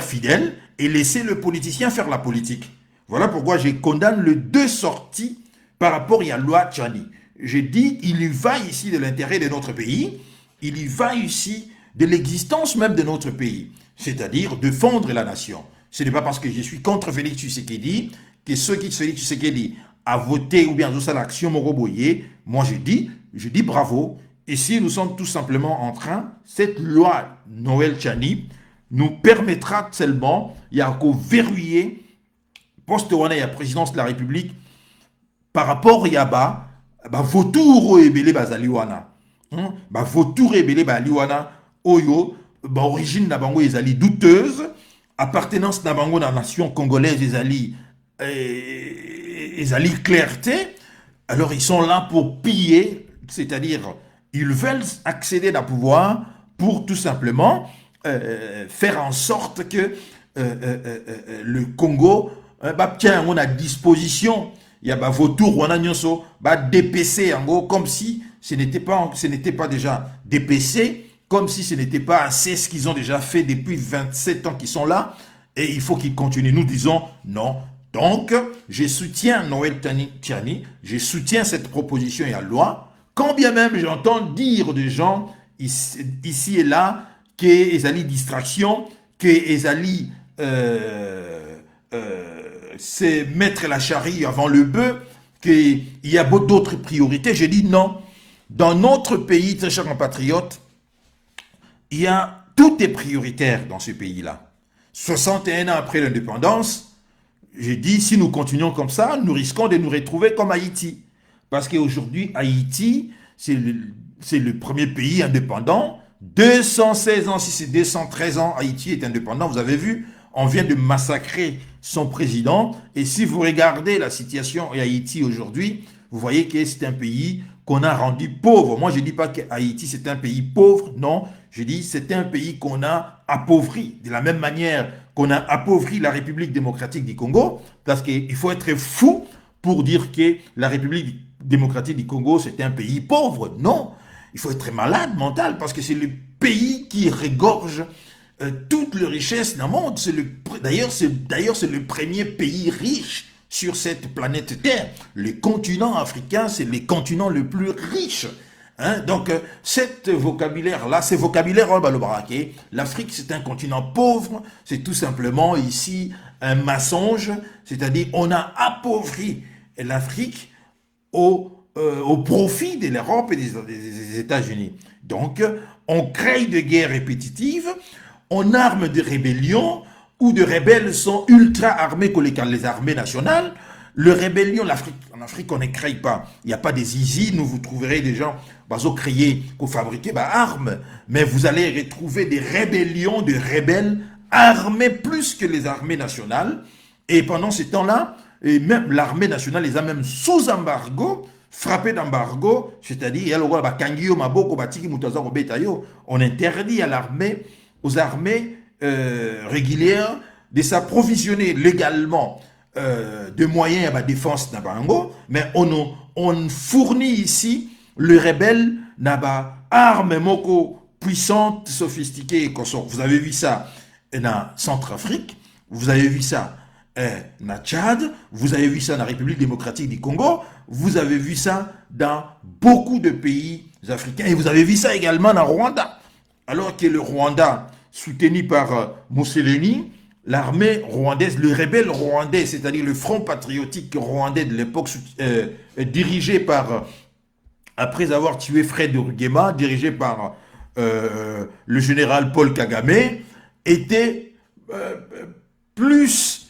fidèles et laisser le politicien faire la politique. Voilà pourquoi je condamne les deux sorties par rapport à la loi Tchani. Je dis, il y va ici de l'intérêt de notre pays, il y va ici de l'existence même de notre pays, c'est-à-dire défendre la nation. Ce n'est pas parce que je suis contre Félix Tshisekedi que ceux qui Félix Tshisekedi a voté ou bien à l'action Moroboye, moi je dis bravo. Ici, nous sommes tout simplement en train, cette loi Noël Tchani nous permettra seulement, il y a qu'au verrouiller poste à la présidence de la République par rapport à Yaba, vautour et belé bazaliwana. Vautour et belé bazaliwana, oyo, origine nabango ezali douteuse, appartenance nabango dans la nation congolaise ezali clarté, alors ils sont là pour piller, c'est-à-dire ils veulent accéder au pouvoir pour tout simplement faire en sorte que le Congo tient à disposition, il y a vautour on a nyonso DPC en gros, comme si ce n'était pas déjà DPC, comme si ce n'était pas assez ce qu'ils ont déjà fait depuis 27 ans qu'ils sont là, et il faut qu'ils continuent. Nous disons non. Donc, je soutiens Noël Tchani, je soutiens cette proposition et la loi, quand bien même j'entends dire des gens ici et là qu'ils allaient distraction, qu'ils allaient c'est mettre la charrue avant le bœuf, qu'il y a d'autres priorités. Je dis non. Dans notre pays, très chers compatriotes, il y a tout est prioritaire dans ce pays-là. 61 ans après l'indépendance, j'ai dit, si nous continuons comme ça, nous risquons de nous retrouver comme Haïti. Parce qu'aujourd'hui, Haïti, c'est le premier pays indépendant. 216 ans, si c'est 213 ans, Haïti est indépendant. Vous avez vu, on vient de massacrer son président. Et si vous regardez la situation en Haïti aujourd'hui, vous voyez que c'est un pays qu'on a rendu pauvre. Moi, je ne dis pas que Haïti, c'est un pays pauvre. Non, je dis c'est un pays qu'on a appauvri. De la même manière qu'on a appauvri la République démocratique du Congo. Parce qu'il faut être fou pour dire que la République démocratique du Congo, c'est un pays pauvre. Non, il faut être malade mental parce que c'est le pays qui regorge toute les richesses dans le monde. D'ailleurs, c'est le premier pays riche sur cette planète Terre. Le continent africain, c'est le continent le plus riche. Hein? Donc, cet vocabulaire-là, c'est vocabulaire l'Afrique, c'est un continent pauvre, c'est tout simplement ici un mensonge, c'est-à-dire on a appauvri l'Afrique au profit de l'Europe et des États-Unis. Donc, on crée des guerres répétitives, on arme des rébellions, où de rebelles sont ultra armés que les armées nationales. Le rébellion, en Afrique, on ne crée pas. Il n'y a pas des usines où vous trouverez des gens qui créer, qui fabriquer des armes, mais vous allez retrouver des rébellions de rebelles armés plus que les armées nationales. Et pendant ce temps-là, et même l'armée nationale les a même sous embargo, frappé d'embargo, c'est-à-dire on interdit à l'armée, aux armées régulières de s'approvisionner légalement de moyens à la défense d'Abango, mais on fournit ici le rebelle n'a armes moko puissantes, sophistiquées. Vous avez vu ça en Centrafrique, vous avez vu ça en Tchad, vous avez vu ça dans la République démocratique du Congo, vous avez vu ça dans beaucoup de pays africains, et vous avez vu ça également dans Rwanda. Alors que le Rwanda, soutenu par Mussolini, l'armée rwandaise, le rebelle rwandais, c'est-à-dire le Front patriotique rwandais de l'époque, dirigé par, après avoir tué Fred Rugema, dirigé par le général Paul Kagame, était plus,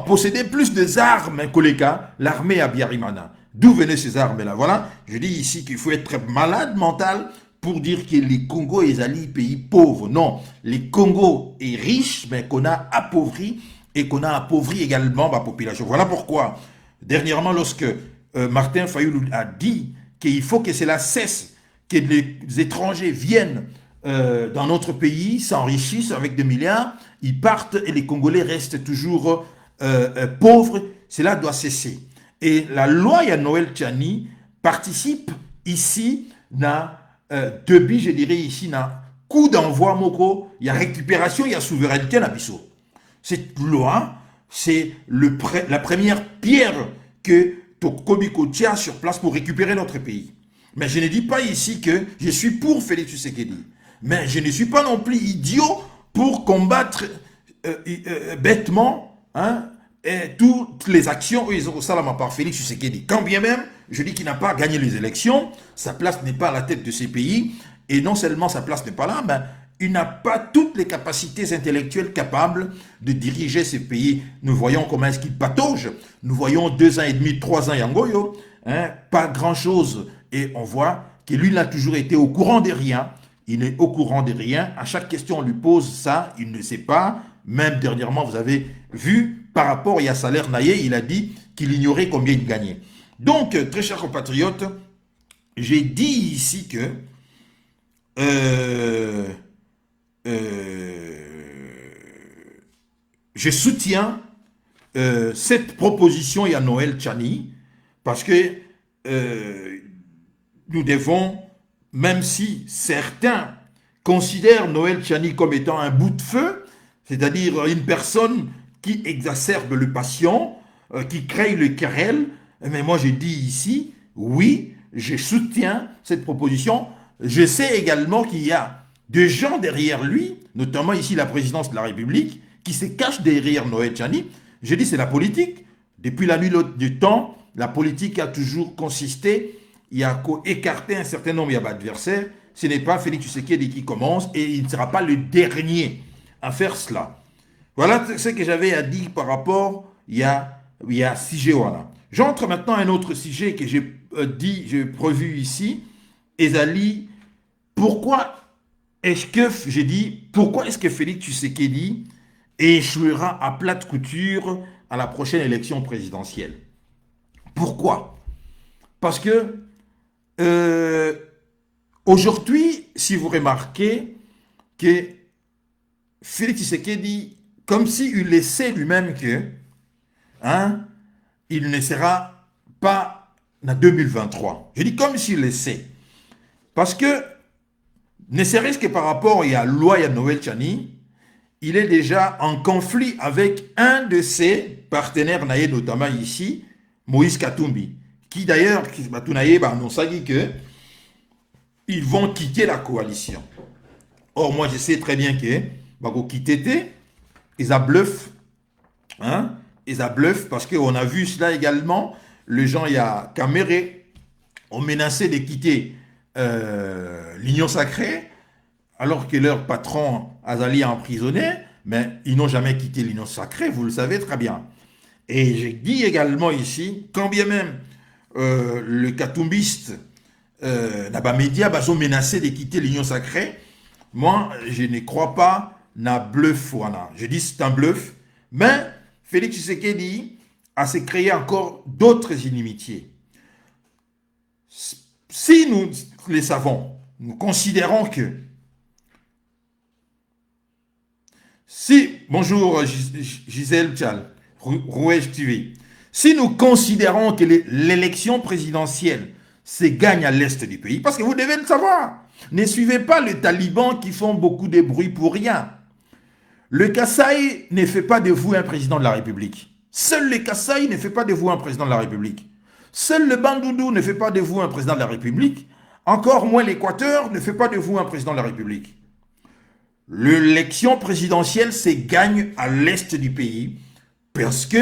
possédait plus d'armes que l'armée à Biarimana. D'où venaient ces armes-là? Voilà, je dis ici qu'il faut être malade mental pour dire que les Congo est un pays pauvre. Non, les Congo est riche, mais qu'on a appauvri et qu'on a appauvri également la population. Voilà pourquoi, dernièrement, lorsque Martin Fayulu a dit qu'il faut que cela cesse, que les étrangers viennent dans notre pays, s'enrichissent avec des milliards, ils partent et les Congolais restent toujours pauvres, cela doit cesser. Et la loi ya Noël Tchani participe ici dans depuis, je dirais ici, na coup d'envoi moko, il y a récupération, il y a souveraineté na biso. Cette loi, c'est la première pierre que Tokobiko tient sur place pour récupérer notre pays. Mais je ne dis pas ici que je suis pour Félix Tshisekedi. Mais je ne suis pas non plus idiot pour combattre bêtement toutes les actions par Félix Tshisekedi. Quand bien même, je dis qu'il n'a pas gagné les élections, sa place n'est pas à la tête de ces pays, et non seulement sa place n'est pas là, mais il n'a pas toutes les capacités intellectuelles capables de diriger ces pays. Nous voyons comment est-ce qu'il patauge, nous voyons 2 ans et demi, 3 ans Yangoyo, pas grand-chose, et on voit que lui, il a toujours été au courant de rien, il est au courant de rien, à chaque question on lui pose ça, il ne sait pas, même dernièrement, vous avez vu, par rapport à Salaire Naye, il a dit qu'il ignorait combien il gagnait. Donc, très chers compatriotes, j'ai dit ici que je soutiens cette proposition à Noël Tchani parce que nous devons, même si certains considèrent Noël Tchani comme étant un bout de feu, c'est-à-dire une personne qui exacerbe le passion, qui crée le querelle, mais moi je dis ici, oui, je soutiens cette proposition. Je sais également qu'il y a des gens derrière lui, notamment ici la présidence de la République, qui se cachent derrière Noël Tchani. Je dis c'est la politique. Depuis la nuit du temps, la politique a toujours consisté, il y a écarté un certain nombre d'adversaires. Ce n'est pas Félix Tshisekedi qui commence et il ne sera pas le dernier à faire cela. Voilà ce que j'avais à dire par rapport à Sigewana. J'entre maintenant à un autre sujet que j'ai prévu ici. Ezali, pourquoi est-ce que Félix Tshisekedi échouera à plate couture à la prochaine élection présidentielle? Pourquoi? Parce que aujourd'hui, si vous remarquez que Félix Tshisekedi, comme s'il laissait lui-même que il ne sera pas en 2023. Je dis comme s'il laissait. Parce que, ne serait-ce que par rapport à la loi à Noël Tchani, il est déjà en conflit avec un de ses partenaires, notamment ici, Moïse Katumbi, qui d'ailleurs, ils vont quitter la coalition. Or, moi, je sais très bien que Bago quitter, ils a bluff, ils a bluff parce qu'on a vu cela également. Les gens, il y a Caméré, ont menacé de quitter l'Union sacrée, alors que leur patron Azali a emprisonné, mais ils n'ont jamais quitté l'Union sacrée, vous le savez très bien. Et j'ai dit également ici, quand bien même le Katumbiste Naba Média ont menacé de quitter l'Union sacrée, moi, je ne crois pas na bluff. Je dis c'est un bluff, mais Félix Tshisekedi a se créé encore d'autres inimitiés. Si nous les savons, nous considérons que bonjour Gisèle Tchal, Rouège TV, si nous considérons que l'élection présidentielle se gagne à l'est du pays, parce que vous devez le savoir, ne suivez pas les talibans qui font beaucoup de bruit pour rien. Le Kasaï ne fait pas de vous un président de la République. Seul le Kasaï ne fait pas de vous un président de la République. Seul le Bandoudou ne fait pas de vous un président de la République. Encore moins l'Équateur ne fait pas de vous un président de la République. l'élection présidentielle se gagne à l'est du pays parce que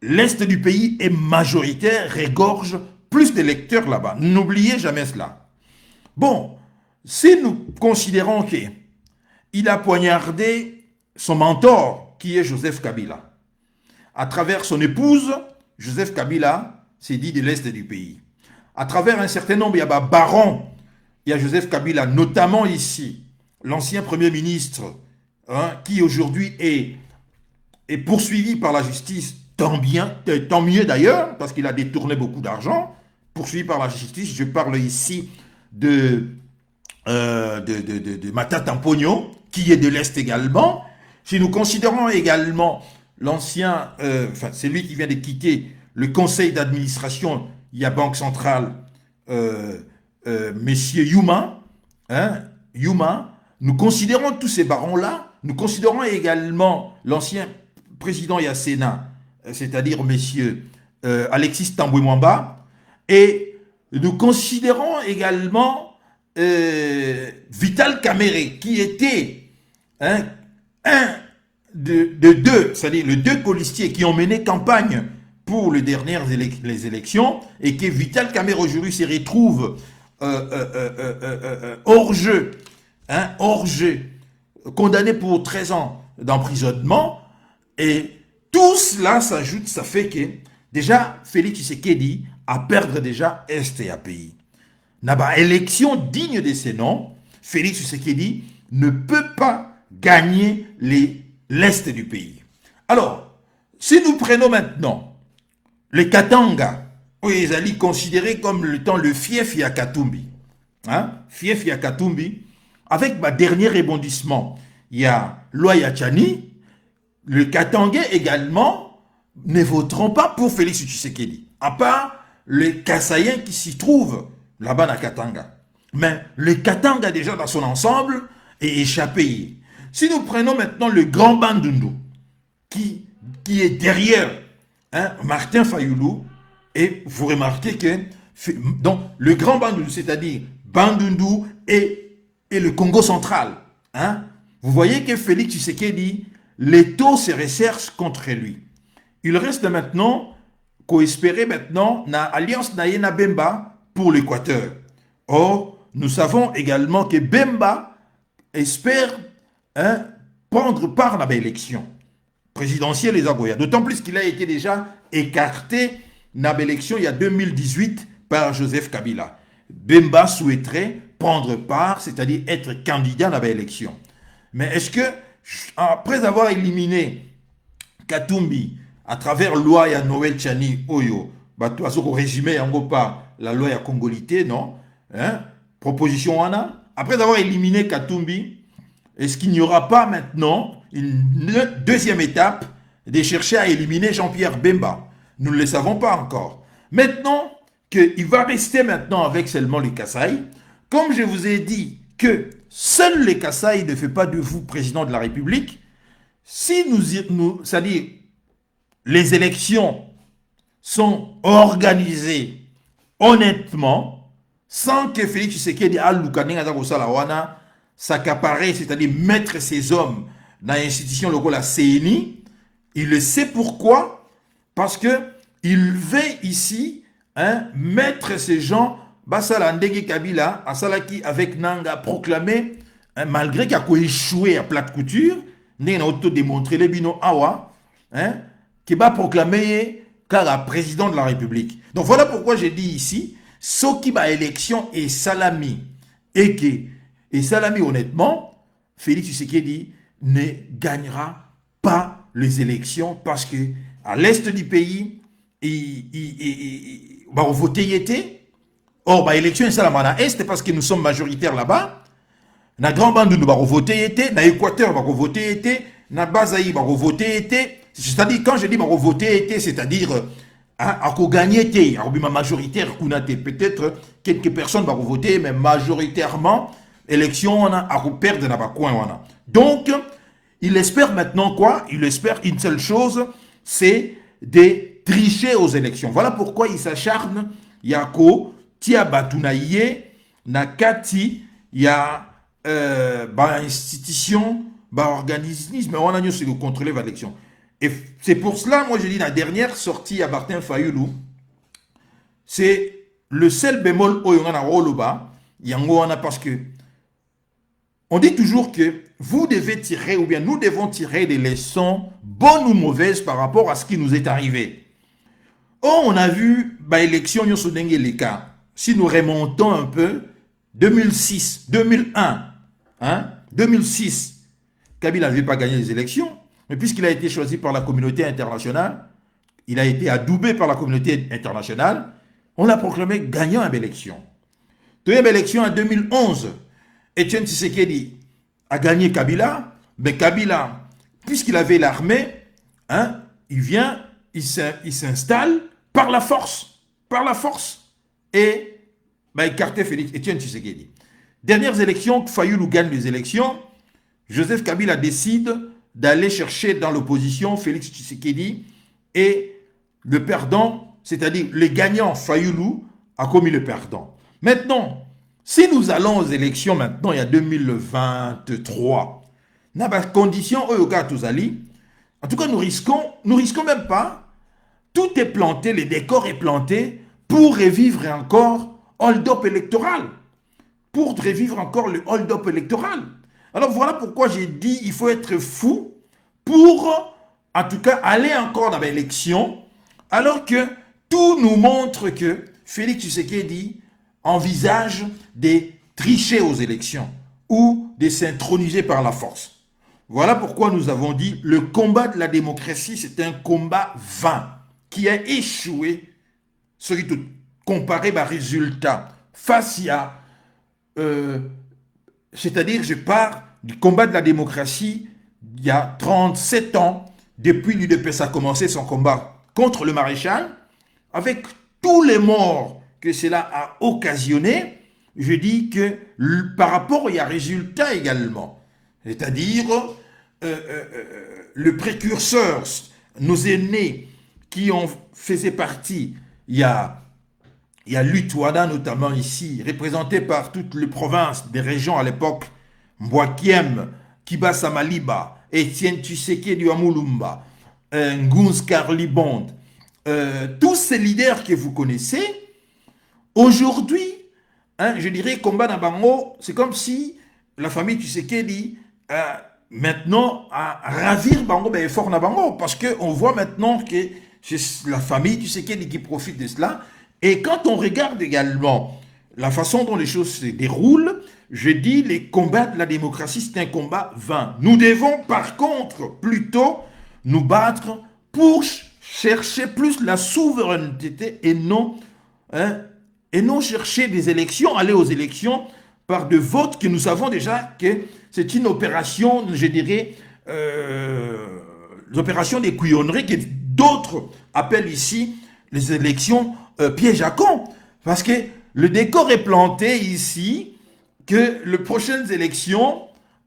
l'est du pays est majoritaire, regorge plus d'électeurs là-bas. N'oubliez jamais cela. Bon, si nous considérons qu'il a poignardé son mentor, qui est Joseph Kabila, à travers son épouse, Joseph Kabila s'est dit de l'est du pays. À travers un certain nombre, il y a barons, il y a Joseph Kabila, notamment ici, l'ancien Premier ministre, qui aujourd'hui est poursuivi par la justice, tant mieux d'ailleurs, parce qu'il a détourné beaucoup d'argent, poursuivi par la justice. Je parle ici de Matata Mpogno, qui est de l'Est également. Si nous considérons également l'ancien, c'est lui qui vient de quitter le conseil d'administration, il y a Banque Centrale, Messieurs Yuma, Yuma, nous considérons tous ces barons-là, nous considérons également l'ancien président Yassena, c'est-à-dire Messieurs Alexis Tambwe Mwamba, et nous considérons également Vital Kamerhe, qui était un de deux, c'est-à-dire les deux colistiers qui ont mené campagne pour les dernières les élections, et que Vital Kamerhe aujourd'hui se retrouve hors jeu, condamné pour 13 ans d'emprisonnement, et tout cela s'ajoute, ça fait que déjà Félix Tshisekedi a perdre déjà Est et API. N'a élection digne de ces noms, Félix Tshisekedi ne peut pas gagner l'Est du pays. Alors, si nous prenons maintenant les Katanga, où ils allaient considérer comme le fief Yakatumbi, fief Yakatumbi, avec ma dernier rebondissement, il y a Loya Tchani, le Katangais également ne voteront pas pour Félix Tshisekedi, à part les Kassaïens qui s'y trouvent là-bas dans Katanga. Mais le Katanga déjà dans son ensemble est échappé. Si nous prenons maintenant le Grand Bandundu, qui est derrière Martin Fayoulou, et vous remarquez que donc, le Grand Bandundu, c'est-à-dire Bandundu et le Congo central, vous voyez que Félix Tshisekedi, les taux se recherchent contre lui. Il reste maintenant qu'on espérait maintenant na alliance na Bemba pour l'Équateur. Or, nous savons également que Bemba espère prendre part à l'élection présidentielle des Agoya. D'autant plus qu'il a été déjà écarté dans l'élection il y a 2018 par Joseph Kabila. Bemba souhaiterait prendre part, c'est-à-dire être candidat à l'élection. Mais est-ce que, après avoir éliminé Katumbi à travers la loi ya Noël Tchani Oyo, résumé en gros par la loi ya Congolité, non? Proposition Wana. Après avoir éliminé Katumbi, est-ce qu'il n'y aura pas maintenant une deuxième étape de chercher à éliminer Jean-Pierre Bemba? Nous ne le savons pas encore. Maintenant qu'il va rester maintenant avec seulement les Kasaï, comme je vous ai dit que seuls les Kasaï ne fait pas de vous président de la République, si c'est-à-dire les élections sont organisées honnêtement, sans que Félix Tshisekedi s'accaparer, c'est-à-dire mettre ses hommes dans l'institution locale la CNI, il le sait pourquoi, parce que il veut ici mettre ces gens, Basala Ndenge Kabila, Asalaki avec Nanga proclamé, malgré qu'il a échoué à plate couture, n'a auto démontré les bino awa, qui va proclamer car président de la République. Donc voilà pourquoi j'ai dit ici, ce qui va élection est salami, et salami honnêtement, Félix Tshisekedi ne gagnera pas les élections parce que à l'est du pays, il va voter été. Or, l'élection est à l'est parce que nous sommes majoritaires là-bas. Na Grand Bandou, nous allons voter été. Na Équateur, nous allons voter été. Na Bazaï, nous allons voter été. C'est-à-dire, quand je dis voter été, c'est-à-dire, à gagner été, à majoritaire, peut-être quelques personnes vont voter, mais majoritairement, élection, on a à perdre dans le coin. Donc, il espère maintenant quoi? Il espère une seule chose, c'est de tricher aux élections. Voilà pourquoi il s'acharne. Yako, Tia Batunaye, Nakati, ya institution, organisme, on a de contrôler l'élection. Et c'est pour cela, moi, je dis, la dernière sortie à Martin Fayoulou, c'est le seul bémol où on a Roloba, parce que on dit toujours que vous devez tirer, ou bien nous devons tirer des leçons bonnes ou mauvaises par rapport à ce qui nous est arrivé. Oh, on a vu l'élection les cas. Si nous remontons un peu, 2006, 2001, 2006, Kabila n'avait pas gagné les élections, mais puisqu'il a été choisi par la communauté internationale, il a été adoubé par la communauté internationale, on l'a proclamé gagnant à l'élection. Deuxième élection en 2011, Etienne Tshisekedi a gagné Kabila, mais Kabila, puisqu'il avait l'armée, il vient, il s'installe par la force, et écarter Félix Etienne Tshisekedi. Dernières élections, Fayoulou gagne les élections, Joseph Kabila décide d'aller chercher dans l'opposition Félix Tshisekedi, et le perdant, c'est-à-dire le gagnant Fayoulou, a commis le perdant. Maintenant, si nous allons aux élections maintenant, il y a 2023, dans la condition en tout cas, nous risquons même pas. Tout est planté, le décor est planté pour revivre encore hold-up électoral. Pour revivre encore le hold-up électoral. Alors voilà pourquoi j'ai dit il faut être fou pour, en tout cas, aller encore dans l'élection, alors que tout nous montre que Félix Tshisekedi envisage de tricher aux élections ou de s'introniser par la force. Voilà pourquoi nous avons dit le combat de la démocratie, c'est un combat vain qui a échoué, ce qui tout comparé par résultat face à, c'est-à-dire je pars du combat de la démocratie il y a 37 ans, depuis l'UDPS a commencé son combat contre le maréchal, avec tous les morts que cela a occasionné, je dis que par rapport, il y a résultat également. C'est-à-dire, le précurseur, nos aînés qui en faisaient partie, il y a l'Utouada notamment ici, représenté par toutes les provinces des régions à l'époque, Mbwakiem, Kibasa Maliba, Etienne Tshisekedi Amulumba, Nguns Karlibond, tous ces leaders que vous connaissez, aujourd'hui, je dirais, combat dans Bango, c'est comme si la famille Tshisekedi maintenant à ravir Bango, fort dans Bango, parce qu'on voit maintenant que c'est la famille Tshisekedi qui profite de cela. Et quand on regarde également la façon dont les choses se déroulent, je dis les combats de la démocratie, c'est un combat vain. Nous devons par contre plutôt nous battre pour chercher plus la souveraineté et non chercher des élections, aller aux élections par de votes que nous savons déjà que c'est une opération, je dirais, l'opération des couillonneries que d'autres appellent ici les élections piège à con. Parce que le décor est planté ici que les prochaines élections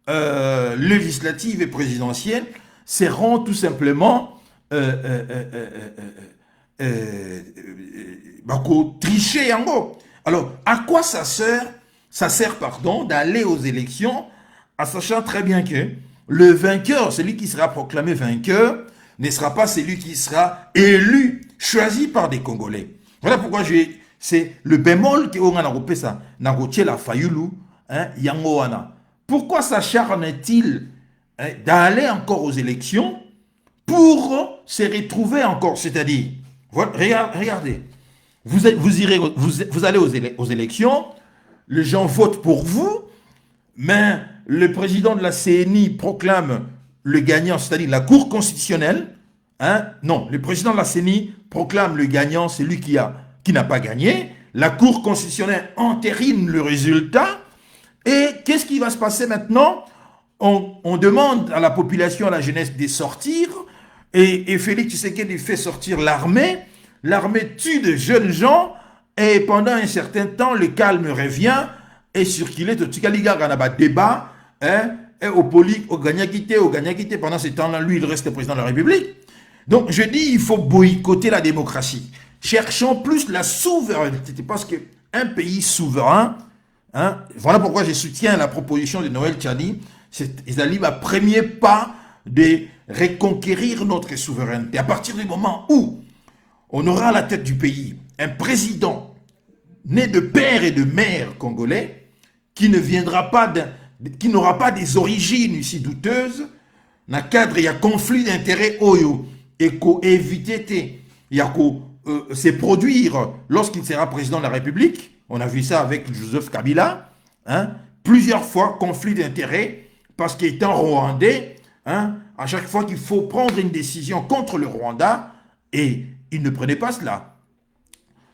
législatives et présidentielles seront tout simplement tricher en gros. Alors, à quoi ça sert d'aller aux élections en sachant très bien que le vainqueur, celui qui sera proclamé vainqueur, ne sera pas celui qui sera élu, choisi par des Congolais. Voilà pourquoi c'est le bémol qu'on a repéré ça, la Fayoulou, Yangoana. Pourquoi s'acharne-t-il d'aller encore aux élections pour se retrouver encore, c'est-à-dire, regardez, vous allez aux élections, les gens votent pour vous, mais le président de la CNI proclame le gagnant, c'est-à-dire la Cour constitutionnelle. Non, le président de la CNI proclame le gagnant, c'est lui qui n'a pas gagné. La Cour constitutionnelle entérine le résultat. Et qu'est-ce qui va se passer maintenant? On demande à la population, à la jeunesse de sortir. Et Félix Tshisekedi fait sortir l'armée. L'armée tue de jeunes gens. Et pendant un certain temps, le calme revient. Et circuler, tout il y a un débat. Et au gagnant-quitté, pendant ce temps-là, lui, il reste président de la République. Donc, je dis, il faut boycotter la démocratie. Cherchons plus la souveraineté, parce qu'un pays souverain, Hein? Voilà pourquoi je soutiens la proposition de Noël Tchani. C'est le premier pas de reconquérir notre souveraineté. À partir du moment où on aura à la tête du pays un président né de père et de mère congolais qui ne viendra pas qui n'aura pas des origines ici douteuses, dans le cadre il y a conflit d'intérêts oyo et éviter il y a se produire lorsqu'il sera président de la République. On a vu ça avec Joseph Kabila, hein, plusieurs fois conflit d'intérêts parce qu'étant rwandais, hein, à chaque fois qu'il faut prendre une décision contre le Rwanda, et il ne prenait pas cela.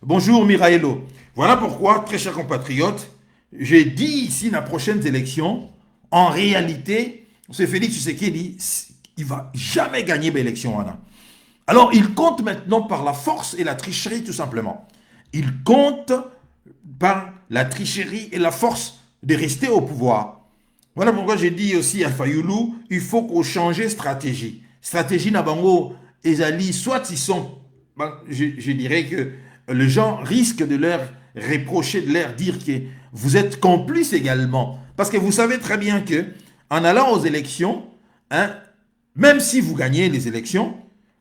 Bonjour Miraelo. Voilà pourquoi, très chers compatriotes, j'ai dit ici dans les prochaines élections, en réalité, c'est Félix Tshisekedi, il ne va jamais gagner l'élection. Alors, il compte maintenant par la force et la tricherie, tout simplement. Il compte par la tricherie et la force de rester au pouvoir. Voilà pourquoi j'ai dit aussi à Fayoulou, il faut qu'on change de stratégie. Stratégie Nabango et Zali, soit ils sont, je dirais que les gens risquent de leur reprocher, de leur dire que vous êtes complices également. Parce que vous savez très bien que en allant aux élections, hein, même si vous gagnez les élections,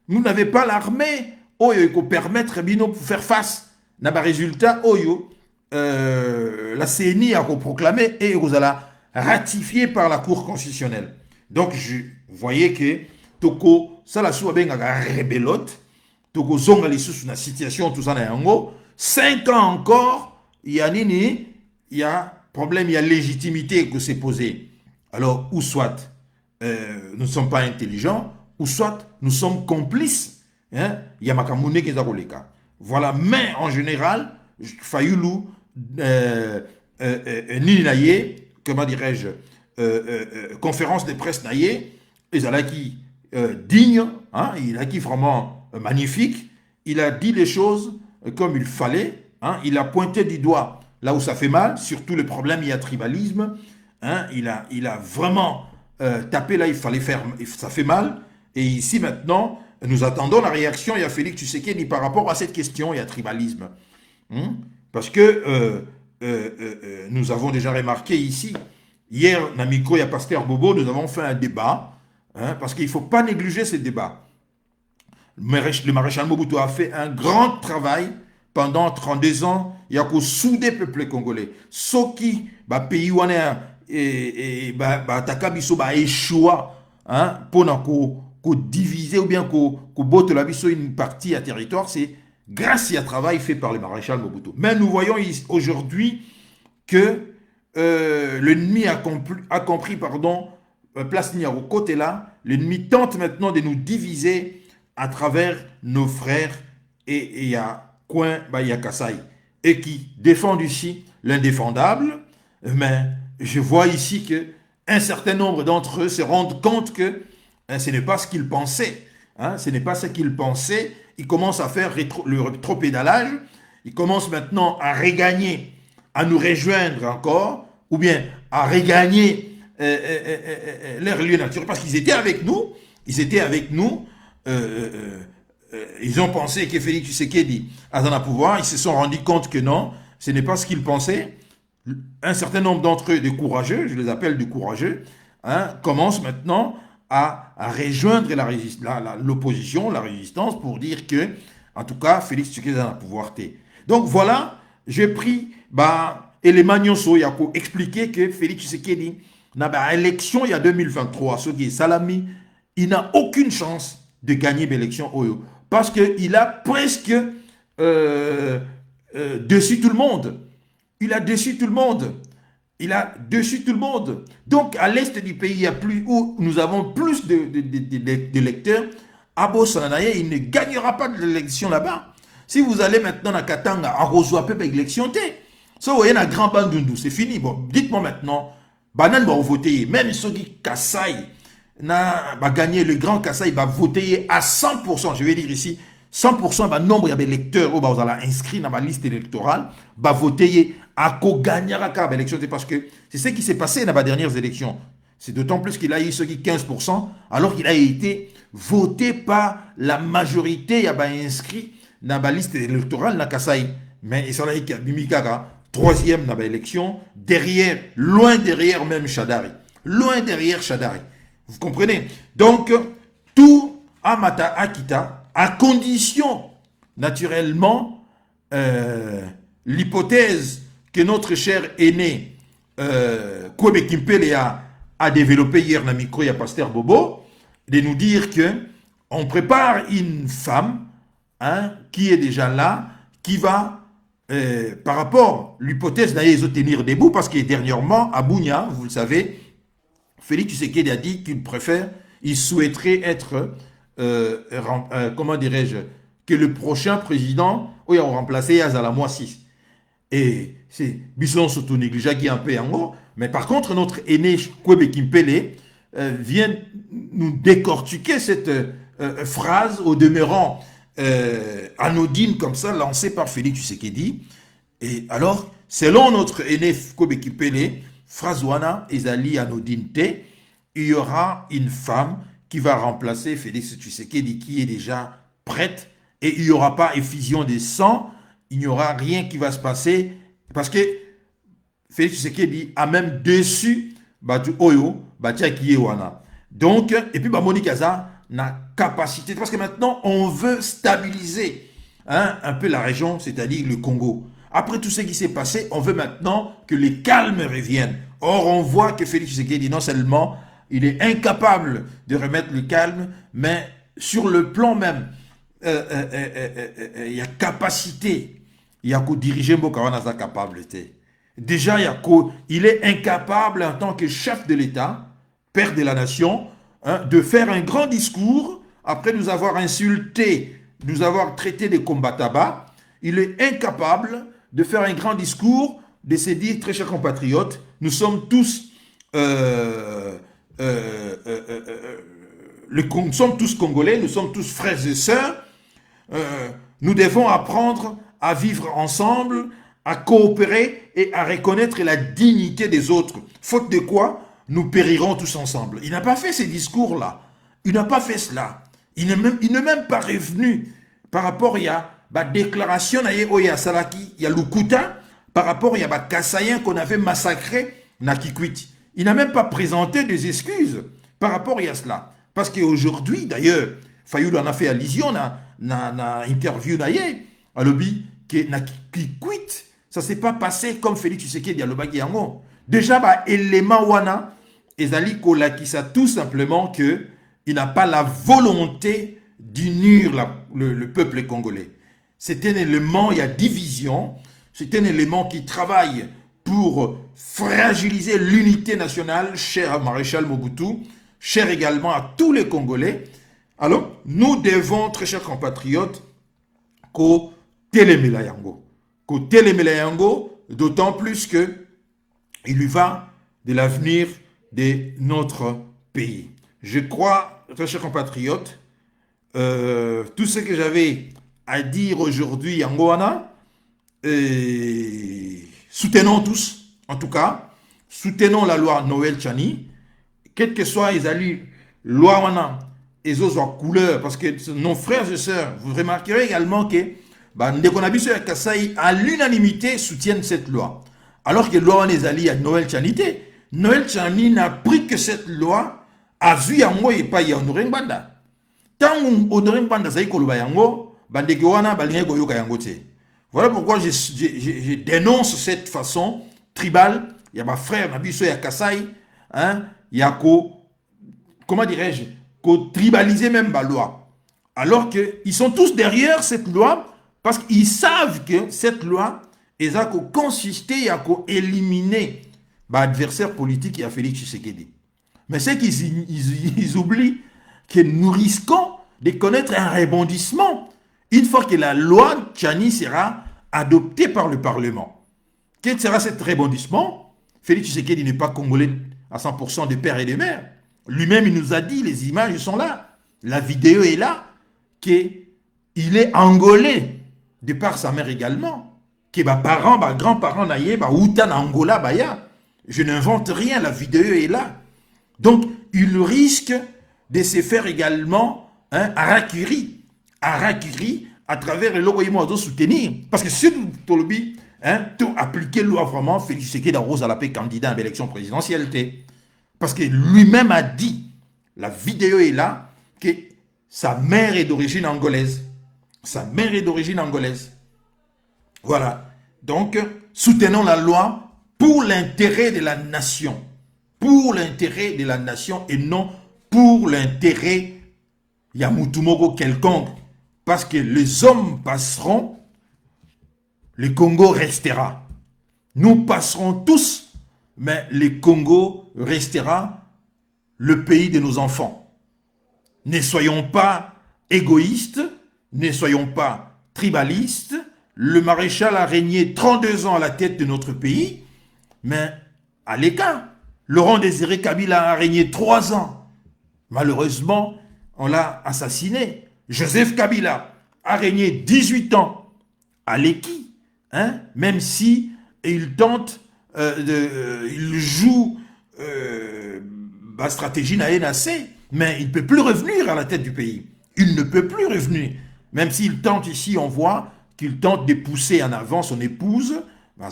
vous n'avez pas l'armée qui peut permettre de faire face à un résultat la CNI a proclamé et vous allez ratifié par la Cour constitutionnelle. Donc, vous voyez que Toko, ça la sous ben rebelote, Toko zonga les sous la situation, tout ça, 5 ans encore, il y a problème, il y a légitimité que c'est posé. Alors, ou soit nous ne sommes pas intelligents, ou soit nous sommes complices. Hein? Il y a Makamoune qui est dans le cas. Voilà, mais en général, Fayoulou, Ninaye, comment dirais-je, conférence de presse naïe, ils ont qui digne, hein, il a qui vraiment magnifique, il a dit les choses comme il fallait, hein, il a pointé du doigt là où ça fait mal, surtout le problème, il y a tribalisme, hein, il a vraiment tapé là, il fallait faire, ça fait mal, et ici maintenant, nous attendons la réaction, il y a Félix Tshisekedi par rapport à cette question, il y a tribalisme. Parce que nous avons déjà remarqué ici, hier, Namiko et Pasteur Bobo, nous avons fait un débat, hein, parce qu'il ne faut pas négliger ce débat. Le maréchal Mobutu a fait un grand travail pendant 32 ans, il y a qu'au souder peuple congolais. Ce qui, pays où on est, et Takabiso a échoué, hein, pour diviser ou bien qu'on botte la biso une partie à territoire, c'est grâce à un travail fait par le maréchal Mobutu. Mais nous voyons aujourd'hui que l'ennemi a compris, place Niaro côté là, l'ennemi tente maintenant de nous diviser à travers nos frères et il y a Coin Kassai et qui défendent ici l'indéfendable, mais je vois ici que un certain nombre d'entre eux se rendent compte que ce n'est pas ce qu'ils pensaient, hein, ce n'est pas ce qu'ils pensaient. Ils commencent à faire le rétropédalage, ils commencent maintenant à regagner, à nous rejoindre encore, ou bien à regagner leur lieu naturel, parce qu'ils étaient avec nous, ils ont pensé que Félix Tshisekedi a dans le pouvoir, ils se sont rendus compte que non, ce n'est pas ce qu'ils pensaient. Un certain nombre d'entre eux, des courageux, je les appelle des courageux, hein, commencent maintenant à rejoindre l'opposition, la résistance, pour dire que, en tout cas, Félix Tshisekedi a dans le pouvoir. Donc voilà, j'ai pris, et les Magnonso, il a expliqué que Félix Tshisekedi, dans l'élection il y a 2023, ce qui est Salami, il n'a aucune chance de gagner l'élection Oyo. Parce qu'il a presque déçu tout le monde. Il a déçu tout le monde. Il a déçu tout le monde. Donc, à l'est du pays, où nous avons plus d'électeurs, Abo Sananaye, il ne gagnera pas de l'élection là-bas. Si vous allez maintenant à Katanga, à Rozoapé, l'élection, ça, vous voyez, dans Grand Bandundu, c'est fini. Bon, dites-moi maintenant, Banan va voter, même ceux qui Kassai, va gagner, le Grand Kassai va voter à 100%, je vais dire ici, 100% va nombre d'électeurs où vous allez inscrire dans la liste électorale, va voter à quoi gagnera l'élection, parce que c'est ce qui s'est passé dans les dernières élections. C'est d'autant plus qu'il a eu ce qui 15%, alors qu'il a été voté par la majorité, il a inscrit dans la liste électorale dans Kassai. Mais il s'en a eu 3 troisième dans l'élection, derrière, loin derrière même Shadari. Loin derrière Shadari. Vous comprenez? Donc, tout Amata Akita, à condition, naturellement, l'hypothèse que notre cher aîné Kwebe Kimpele a développé hier dans le micro, il y a Pasteur Bobo, de nous dire que on prépare une femme qui est déjà là, qui va, par rapport à l'hypothèse d'ailleurs tenir debout, parce que dernièrement, à Bunia, vous le savez, Félix Tshisekedi a dit qu'il préfère, il souhaiterait être, comment dirais-je, que le prochain président, où il a remplacé Azala Moissis. Et c'est Bison s'auto-négligea qui est un peu en haut, mais par contre, notre aîné Kwebe Kimpele vient nous décortiquer cette phrase au demeurant anodine comme ça, lancée par Félix Tshisekedi. Et alors, selon notre aîné Kwebe Kimpele, phrase wana ezali anodine te, il y aura une femme qui va remplacer Félix Tshisekedi qui est déjà prête et il n'y aura pas effusion de sang, il n'y aura rien qui va se passer parce que Félix Tshisekedi a même déçu Batu Oyo, Batia Kiyewana. Donc, et puis Monique Aza n'a capacité, parce que maintenant on veut stabiliser un peu la région, c'est-à-dire le Congo. Après tout ce qui s'est passé, on veut maintenant que les calmes reviennent. Or, on voit que Félix Tshisekedi, non seulement il est incapable de remettre le calme, mais sur le plan même, il y a capacité. Il y a qu'au diriger Mbokawana sa capable. Déjà, il est incapable en tant que chef de l'État, père de la nation, de faire un grand discours après nous avoir insultés, nous avoir traités de combattants. Il est incapable de faire un grand discours, de se dire, très chers compatriotes, nous sommes tous nous sommes tous Congolais, nous sommes tous frères et sœurs, nous devons apprendre à vivre ensemble, à coopérer et à reconnaître la dignité des autres. Faute de quoi, nous périrons tous ensemble. Il n'a pas fait ces discours-là. Il n'a pas fait cela. Il n'est même pas revenu par rapport à la déclaration de Salaki, il y a Lukuta, par rapport à la Kassayen qu'on avait massacré na Kikwit. Il n'a même pas présenté des excuses par rapport à cela. Parce qu'aujourd'hui, d'ailleurs, Fayoul en a fait allusion dans interview d'ailleurs, à l'objet que na Kikwit, ça ne s'est pas passé comme Félix Tshisekedi à l'obagi yango. Déjà, élément wana, ezali kolakisa tout simplement que il n'a pas la volonté d'unir le peuple congolais. C'est un élément, il y a division, c'est un élément qui travaille pour fragiliser l'unité nationale, cher à Maréchal Mobutu, cher également à tous les Congolais. Alors, nous devons, très chers compatriotes, qu'au télémela yango. Qu'au télémela yango, d'autant plus que il lui va de l'avenir de notre pays. Je crois, très chers compatriotes, tout ce que j'avais à dire aujourd'hui en Goana, soutenons tous, en tout cas, soutenons la loi Noël Chani, quel que soit les alliés, loi wana, les autres couleurs, parce que nos frères et sœurs, vous remarquerez également que Ndekonabiso et Kassai, à l'unanimité, soutiennent cette loi. Alors que la loi des alliés à Noël Chani, Noël Chani n'a pris que cette loi à vu yango et pas Honoré Banda. Tant Honoré Banda saï koloba yango, bandeke wana balinge goyoka yango te. Voilà pourquoi je dénonce cette façon tribale. Il y a ma frère Nabiso et Kassai, il y a comment dirais-je, tribaliser même la loi. Alors qu'ils sont tous derrière cette loi parce qu'ils savent que cette loi est à consister à éliminer l'adversaire politique qui a Félix Tshisekedi. Mais c'est qu'ils oublient que nous risquons de connaître un rebondissement une fois que la loi Tchani sera adoptée par le Parlement. Quel sera ce rebondissement? Félix Tshisekedi n'est pas congolais à 100% de père et de mère. Lui-même, il nous a dit, les images sont là. La vidéo est là, qu'il est angolais, de par sa mère également. Que parents, grands-parents, Outan Angola, je n'invente rien, la vidéo est là. Donc, il risque de se faire également harakiri à travers le logo de soutenir. Parce que si Tolobi, tout appliquer loi vraiment, Félix Tshisekedi Rose à la paix candidat à l'élection présidentielle. Parce que lui-même a dit, la vidéo est là, que sa mère est d'origine angolaise. Sa mère est d'origine angolaise. Voilà. Donc, soutenons la loi pour l'intérêt de la nation. Pour l'intérêt de la nation et non pour l'intérêt Yamutumogo quelconque. Parce que les hommes passeront, le Congo restera. Nous passerons tous, mais le Congo restera le pays de nos enfants. Ne soyons pas égoïstes, ne soyons pas tribalistes. Le maréchal a régné 32 ans à la tête de notre pays, mais à l'écart, Laurent Désiré Kabila a régné 3 ans. Malheureusement, on l'a assassiné. Joseph Kabila a régné 18 ans à l'équi, même si il tente, il joue la stratégie NAC, mais il ne peut plus revenir à la tête du pays. Il ne peut plus revenir. Même s'il tente ici, on voit qu'il tente de pousser en avant son épouse. Il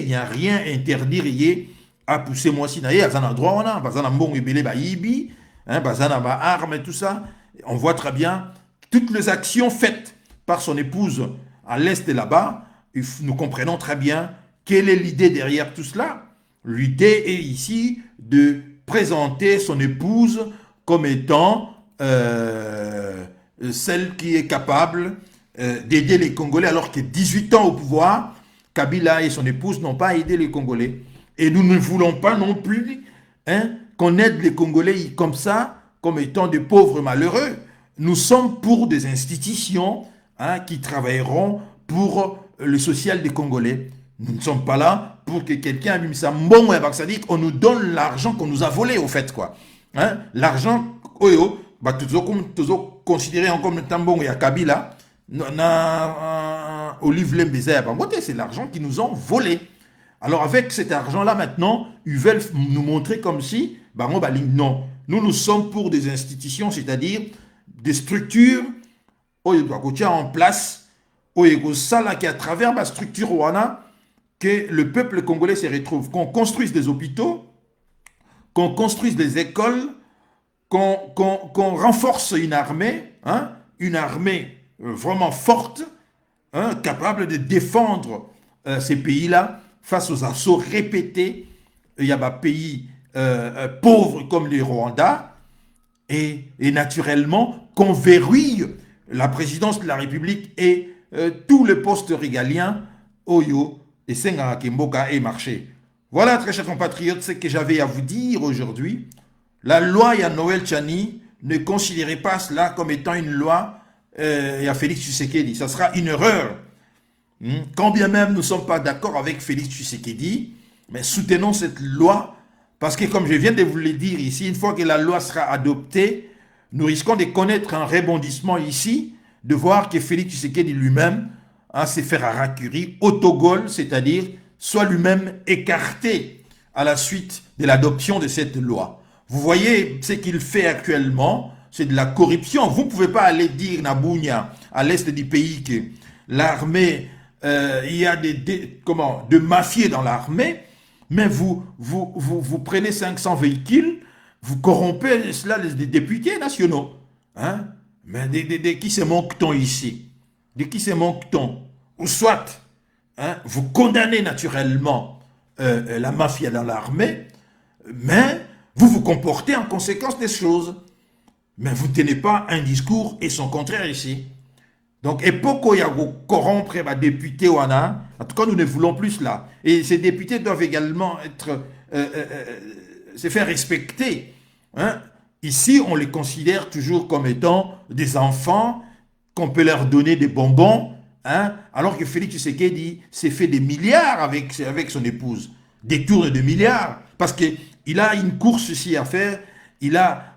n'y a rien interdire à pousser moi si naïe, à un endroit on a, à un bon ibélé baïbi, à armes et tout ça. On voit très bien toutes les actions faites par son épouse à l'est et là-bas. Nous comprenons très bien quelle est l'idée derrière tout cela. L'idée est ici de présenter son épouse comme étant celle qui est capable d'aider les Congolais, alors que 18 ans au pouvoir, Kabila et son épouse n'ont pas aidé les Congolais. Et nous ne voulons pas non plus qu'on aide les Congolais comme ça, comme étant des pauvres malheureux. Nous sommes pour des institutions qui travailleront pour le social des Congolais. Nous ne sommes pas là pour que quelqu'un abîme ça. Bon, c'est-à-dire qu'on nous donne l'argent qu'on nous a volé, au fait, quoi. L'argent, toujours considéré comme le tambon, il y a Kabila, Olive Lembeza, c'est l'argent qu'ils nous ont volé. Alors, avec cet argent-là, maintenant, ils veulent nous montrer comme si, non, nous sommes pour des institutions, c'est-à-dire des structures en place, qui à travers la structure Wana, que le peuple congolais se retrouve, qu'on construise des hôpitaux, qu'on construise des écoles, qu'on renforce une armée vraiment forte, capable de défendre ces pays-là face aux assauts répétés. Il y a des pays pauvres comme les Rwanda, et naturellement qu'on verrouille la présidence de la République et tous les postes régaliens Oyo et Senga Kimboka et marché. Voilà, très chers compatriotes, ce que j'avais à vous dire aujourd'hui. La loi Yann Noël Tchani, ne considérez pas cela comme étant une loi à Félix Tshisekedi. Ça sera une erreur. Quand bien même nous ne sommes pas d'accord avec Félix Tshisekedi, mais soutenons cette loi parce que, comme je viens de vous le dire ici, une fois que la loi sera adoptée, nous risquons de connaître un rebondissement ici, de voir que Félix Tshisekedi lui-même s'est fait harakiri, autogol, c'est-à-dire soit lui-même écarté à la suite de l'adoption de cette loi. Vous voyez ce qu'il fait actuellement, c'est de la corruption. Vous ne pouvez pas aller dire, Nabounia, à l'est du pays, que l'armée, il y a de mafieux dans l'armée, mais vous prenez 500 véhicules, vous corrompez cela des députés nationaux. Mais de qui se moque-t-on ici? De qui se moque-t-on? Ou soit, vous condamnez naturellement la mafia dans l'armée, mais vous vous comportez en conséquence des choses. Mais vous ne tenez pas un discours et son contraire ici. Donc, époque où il y a corrompre les députés, en tout cas, nous ne voulons plus cela. Et ces députés doivent également se faire respecter. Ici, on les considère toujours comme étant des enfants, qu'on peut leur donner des bonbons, alors que Félix Tshisekedi s'est fait des milliards avec son épouse. Des tours de milliards. Parce qu'il a une course ici à faire, il a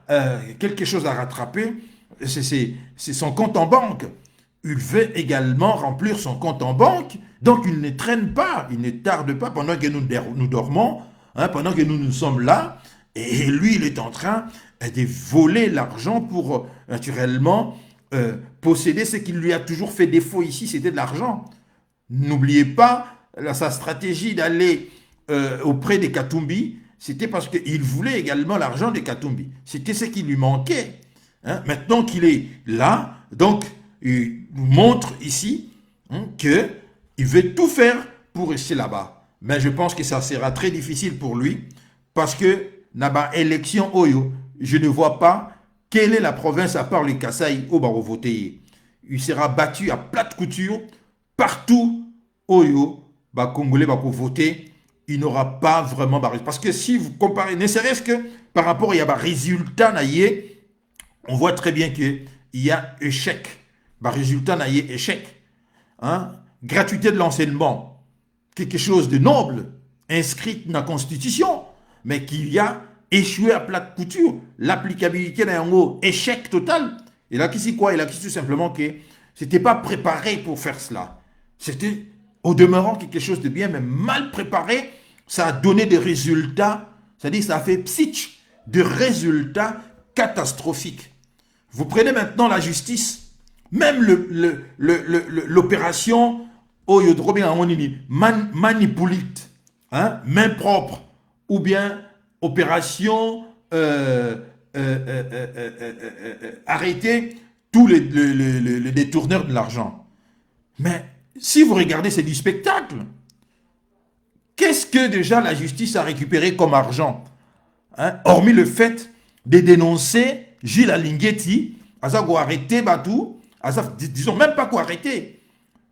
quelque chose à rattraper, c'est son compte en banque. Il veut également remplir son compte en banque, donc il ne traîne pas, il ne tarde pas pendant que nous dormons, pendant que nous sommes là, et lui il est en train de voler l'argent pour naturellement posséder ce qui lui a toujours fait défaut ici, c'était de l'argent. N'oubliez pas sa stratégie d'aller auprès des Katumbi, c'était parce qu'il voulait également l'argent des Katumbi. C'était ce qui lui manquait. Hein. Maintenant qu'il est là, donc il montre ici qu'il veut tout faire pour rester là-bas. Mais je pense que ça sera très difficile pour lui parce que dans l'élection Oyo, je ne vois pas quelle est la province à part le Kasaï où va voter. Il sera battu à plate couture partout Oyo, Congolais va voter. Il n'aura pas vraiment parce que si vous comparez, ne serait-ce que par rapport à résultat, on voit très bien qu'il y a échec. Résultat, échec. Hein? Gratuité de l'enseignement, quelque chose de noble, inscrit dans la Constitution, mais qui a échoué à plate couture. L'applicabilité d'un mot, échec total. Et là, qui quoi? Et là, qui tout simplement que c'était pas préparé pour faire cela. C'était au demeurant quelque chose de bien, mais mal préparé, ça a donné des résultats, c'est-à-dire ça a fait psitch, de résultats catastrophiques. Vous prenez maintenant la justice, même l'opération manipulite, hein, main propre, ou bien opération arrêter tous les détourneurs de l'argent. Mais si vous regardez, c'est du spectacle. Qu'est-ce que déjà la justice a récupéré comme argent, hein? Hormis le fait de dénoncer Gilles Alinghetti, Azago arrêter Batou, disons même pas quoi arrêter,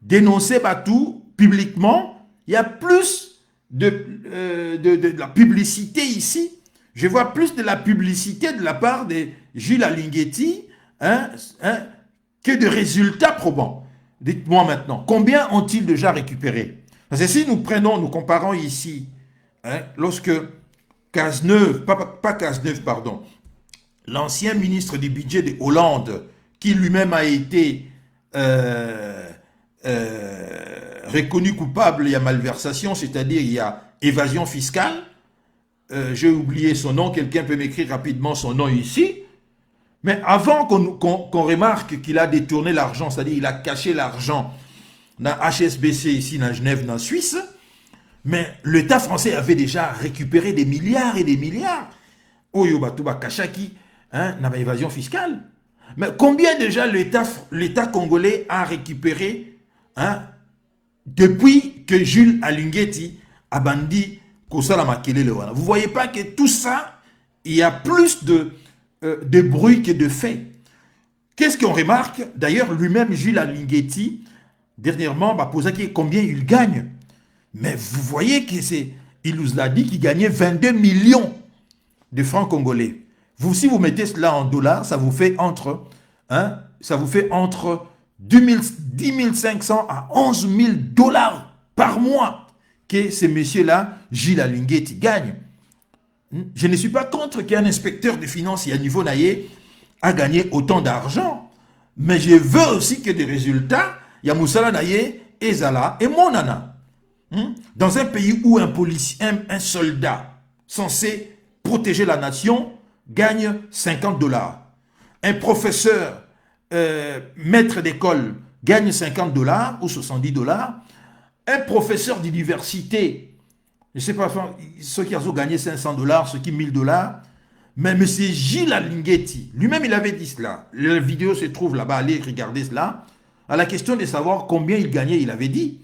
dénoncer Batou publiquement. Il y a plus de la publicité ici. Je vois plus de la publicité de la part de Gilles Alinghetti que de résultats probants. Dites-moi maintenant, combien ont-ils déjà récupéré? Parce que si nous comparons ici, hein, lorsque Cazeneuve, pas Cazeneuve, pardon, l'ancien ministre du budget de Hollande, qui lui-même a été reconnu coupable, il y a malversation, c'est-à-dire il y a évasion fiscale, j'ai oublié son nom, quelqu'un peut m'écrire rapidement son nom ici, mais avant qu'on remarque qu'il a détourné l'argent, c'est-à-dire il a caché l'argent dans HSBC ici, dans Genève, dans Suisse, mais l'État français avait déjà récupéré des milliards et des milliards. Oyo Batouba Kachaki, hein, dans l'évasion fiscale. Mais combien déjà l'État congolais a récupéré, hein, depuis que Jules Alinghetti a bandi Kosala Makelele. Vous ne voyez pas que tout ça, il y a plus de bruit que de faits. Qu'est-ce qu'on remarque? D'ailleurs, lui-même, Jules Alinghetti, dernièrement, m'a posé combien il gagne. Mais vous voyez qu'il nous a dit qu'il gagnait 22 millions de francs congolais. Si vous mettez cela en dollars, ça vous fait entre 10 500 à 11 000 dollars par mois que ce monsieur-là, Gilles Alinghetti, gagne. Je ne suis pas contre qu'un inspecteur des finances à niveau naïe a gagné autant d'argent, mais je veux aussi que des résultats, il y a Moussala naïe, Ezala et Monana. Dans un pays où un soldat censé protéger la nation gagne 50 dollars. Un professeur, maître d'école, gagne 50 dollars ou 70 dollars. Un professeur d'université, je ne sais pas, ceux qui ont gagné 500 dollars, ceux qui 1000 dollars, mais M. Gilles Alinghetti, lui-même il avait dit cela. La vidéo se trouve là-bas, allez regarder cela. À la question de savoir combien il gagnait, il avait dit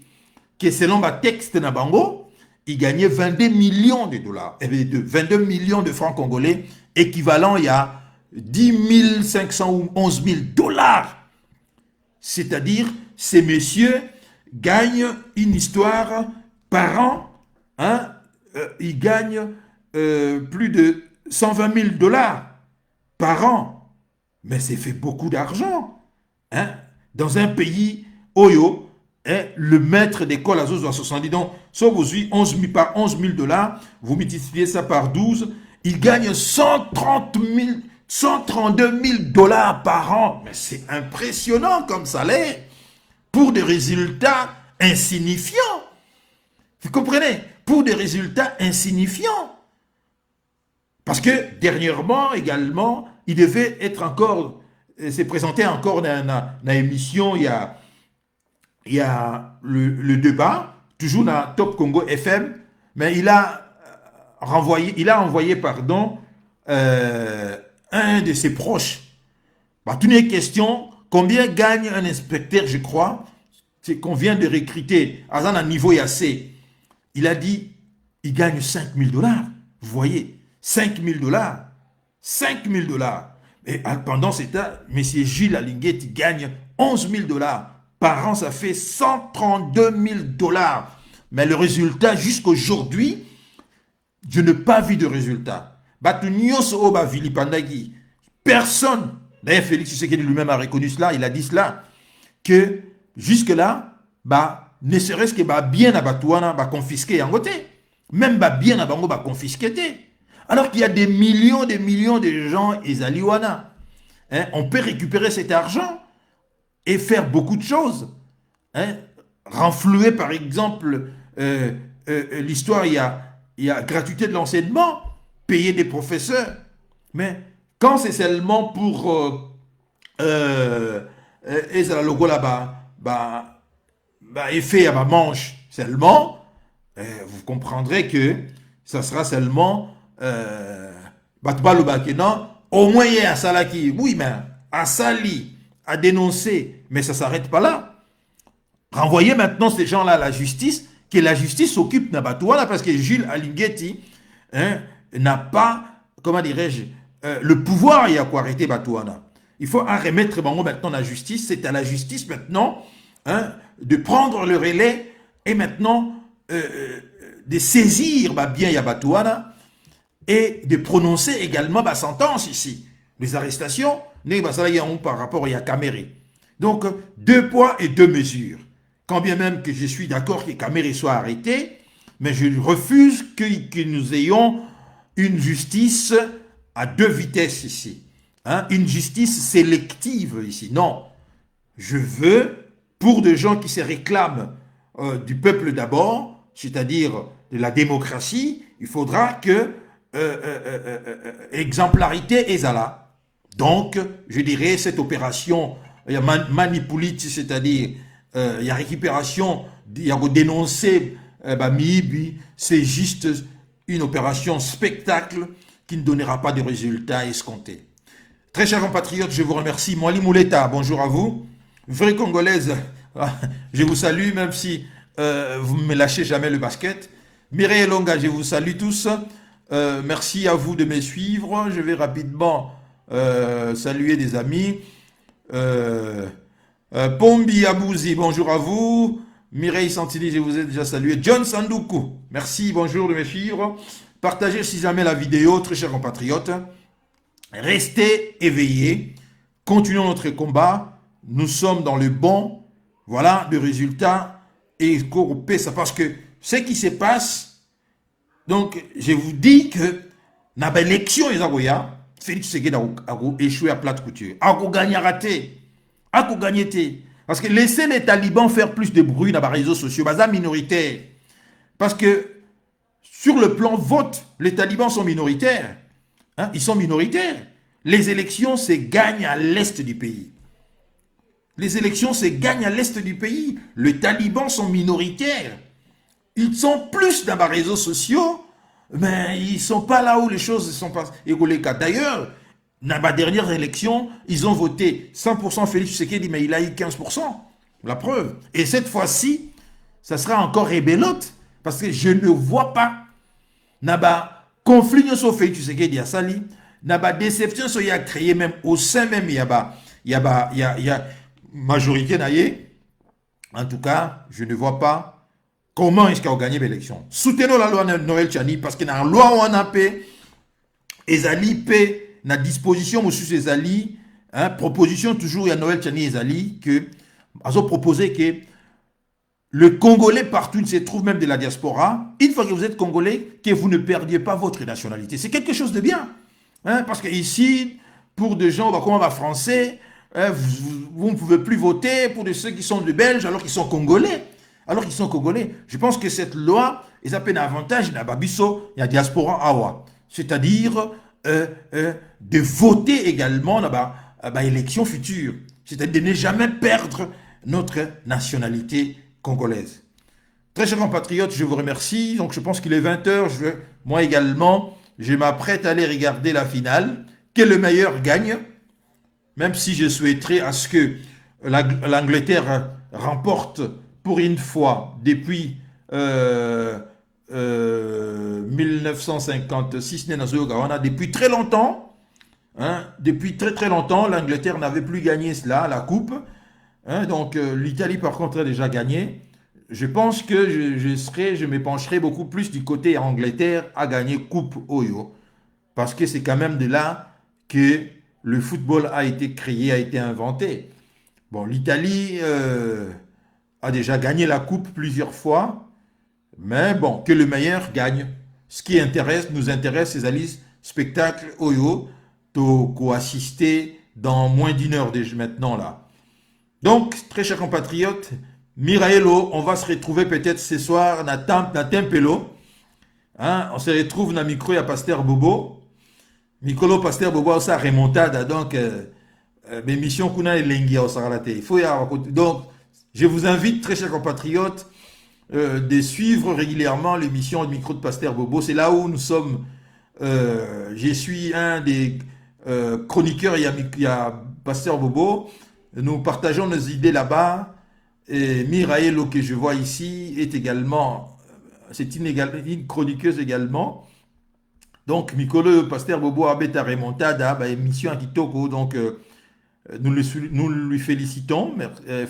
que selon ma texte Nabango, il gagnait 22 millions de dollars, 22 millions de francs congolais, équivalent il y a 10 500 ou 11 000 dollars. C'est-à-dire, ces messieurs gagnent une histoire par an, hein, ils gagnent plus de 120 000 dollars par an. Mais c'est fait beaucoup d'argent. Hein, dans un pays, Oyo, le maître d'école à 70, donc, sauf vous 11 000 par 11 000 dollars, vous multipliez ça par 12, il gagne 132 000 dollars par an. Mais c'est impressionnant comme salaire pour des résultats insignifiants. Vous comprenez? Pour des résultats insignifiants. Parce que dernièrement également, il devait être encore s'est présenté encore dans l'émission, il y a le débat, toujours dans Top Congo FM, mais il a envoyé, pardon, un de ses proches. Bah, toutes les questions, combien gagne un inspecteur, je crois, c'est qu'on vient de recruter, à un niveau assez. Il a dit, il gagne 5 000 dollars. Vous voyez, 5 000 dollars. 5 000 dollars. Et pendant ce temps, M. Gilles Alinguet, il gagne 11 000 dollars. Par an, ça fait 132 000 dollars. Mais le résultat, jusqu'aujourd'hui, je n'ai pas vu de résultat. Personne, d'ailleurs Félix Tshisekedi lui-même a reconnu cela, il a dit cela, que jusque-là, ne serait-ce que bien à Batouana, confisqué en côté. Même bien à Bango, confisqué. Alors qu'il y a des millions de gens, Ezaliwana. Hein, on peut récupérer cet argent et faire beaucoup de choses. Hein, renflouer, par exemple, l'histoire, il y a gratuité de l'enseignement, payer des professeurs. Mais quand c'est seulement pour Ezalalogo là-bas, effet à ma manche seulement, vous comprendrez que ça sera seulement au moins il y a un salaki, oui, mais à sali, à dénoncer, mais ça ne s'arrête pas là. Renvoyer maintenant ces gens-là à la justice, que la justice s'occupe de Batouana, parce que Jules Alinguetti n'a pas, comment dirais-je, le pouvoir il y a quoi arrêter Batouana. Il faut remettre maintenant la justice, c'est à la justice maintenant de prendre le relais et maintenant de saisir bien Yabatouana et de prononcer également la sentence ici. Les arrestations, par rapport à Kamere. Donc, 2 poids et 2 mesures. Quand bien même que je suis d'accord que Kamere soit arrêté, mais je refuse que nous ayons une justice à 2 vitesses ici. Hein? Une justice sélective ici. Non. Je veux, pour des gens qui se réclament du peuple d'abord, c'est-à-dire de la démocratie, il faudra que exemplarité est là. Donc, je dirais, cette opération, il y a manipulite, c'est-à-dire, il y a récupération, il y a dénoncer, c'est juste une opération spectacle qui ne donnera pas de résultats escomptés. Très chers compatriotes, je vous remercie. Mwali Mouleta, bonjour à vous. Vraie Congolaise, je vous salue, même si vous ne me lâchez jamais le basket. Mireille Longa, je vous salue tous. Merci à vous de me suivre. Je vais rapidement saluer des amis. Pombi Abouzi, bonjour à vous. Mireille Santini, je vous ai déjà salué. John Sandoukou, merci, bonjour de me suivre. Partagez si jamais la vidéo, très chers compatriotes. Restez éveillés. Continuons notre combat. Nous sommes dans le bon, voilà, le résultat et corrompé. Ça parce que ce qui se passe, donc je vous dis que dans l'élection, Félix Tshisekedi a échoué à plate couture. A gagné raté. A gagné. Parce que laissez les talibans faire plus de bruit dans les réseaux sociaux, c'est minoritaire. Parce que sur le plan vote, les talibans sont minoritaires. Hein? Ils sont minoritaires. Les élections, c'est gagne à l'est du pays. Les élections, c'est gagne à l'est du pays. Les talibans sont minoritaires. Ils sont plus dans les réseaux sociaux, mais ils ne sont pas là où les choses ne sont pas évoluées. D'ailleurs, dans la dernière élection, ils ont voté 100% Félix Tshisekedi, mais il a eu 15%. La preuve. Et cette fois-ci, ça sera encore rébellote, parce que je ne vois pas naba conflit sur Félix Tshisekedi à Sali, naba déception sur y a créé même au sein même il y a majorité naïe. En tout cas, je ne vois pas comment est-ce qu'on a gagné l'élection. Soutenons la loi Noël Chani parce que dans la loi on a paix, ezali paix na disposition aussi ezali, proposition toujours il y a Noël Chani ezali que ont proposé que le Congolais partout, il se trouve même de la diaspora, une fois que vous êtes Congolais, que vous ne perdiez pas votre nationalité. C'est quelque chose de bien. Hein, parce que ici, pour des gens comme on va français, vous ne pouvez plus voter pour ceux qui sont de Belges alors qu'ils sont Congolais. Je pense que cette loi, ils appellent un avantage, il y a Babiso, il y a diaspora Awa. C'est-à-dire de voter également élection future. C'est-à-dire de ne jamais perdre notre nationalité congolaise. Très chers compatriotes, je vous remercie. Donc je pense qu'il est 20 h. Moi également, je m'apprête à aller regarder la finale. Que le meilleur gagne. Même si je souhaiterais à ce que l'Angleterre remporte pour une fois depuis 1956, depuis très longtemps, hein, depuis très très longtemps, l'Angleterre n'avait plus gagné cela, la coupe. Hein, donc l'Italie par contre a déjà gagné. Je pense que je me pencherai beaucoup plus du côté Angleterre à gagner coupe Oyo. Parce que c'est quand même de là que le football a été créé, a été inventé. Bon, l'Italie a déjà gagné la coupe plusieurs fois. Mais bon, que le meilleur gagne. Ce qui nous intéresse, c'est les spectacles Oyo, to assister dans moins d'une heure déjà maintenant là. Donc, très chers compatriotes, Miraelo, on va se retrouver peut-être ce soir na Tempelo. Hein, on se retrouve dans le micro à Pasteur Bobo. Mikolo Pasteur Bobo a sa remontada. Donc, l'émission qu'on a est au Saralate. Donc, je vous invite, très chers compatriotes, de suivre régulièrement l'émission du micro de Pasteur Bobo. C'est là où nous sommes. Je suis un des chroniqueurs. Il y a Pasteur Bobo. Nous partageons nos idées là-bas. Et Miraelo, que je vois ici, est également, c'est une chroniqueuse également. Donc, Mikolo Pasteur Bobo Abeta Remontada, émission à Kitoko. Donc, nous lui félicitons.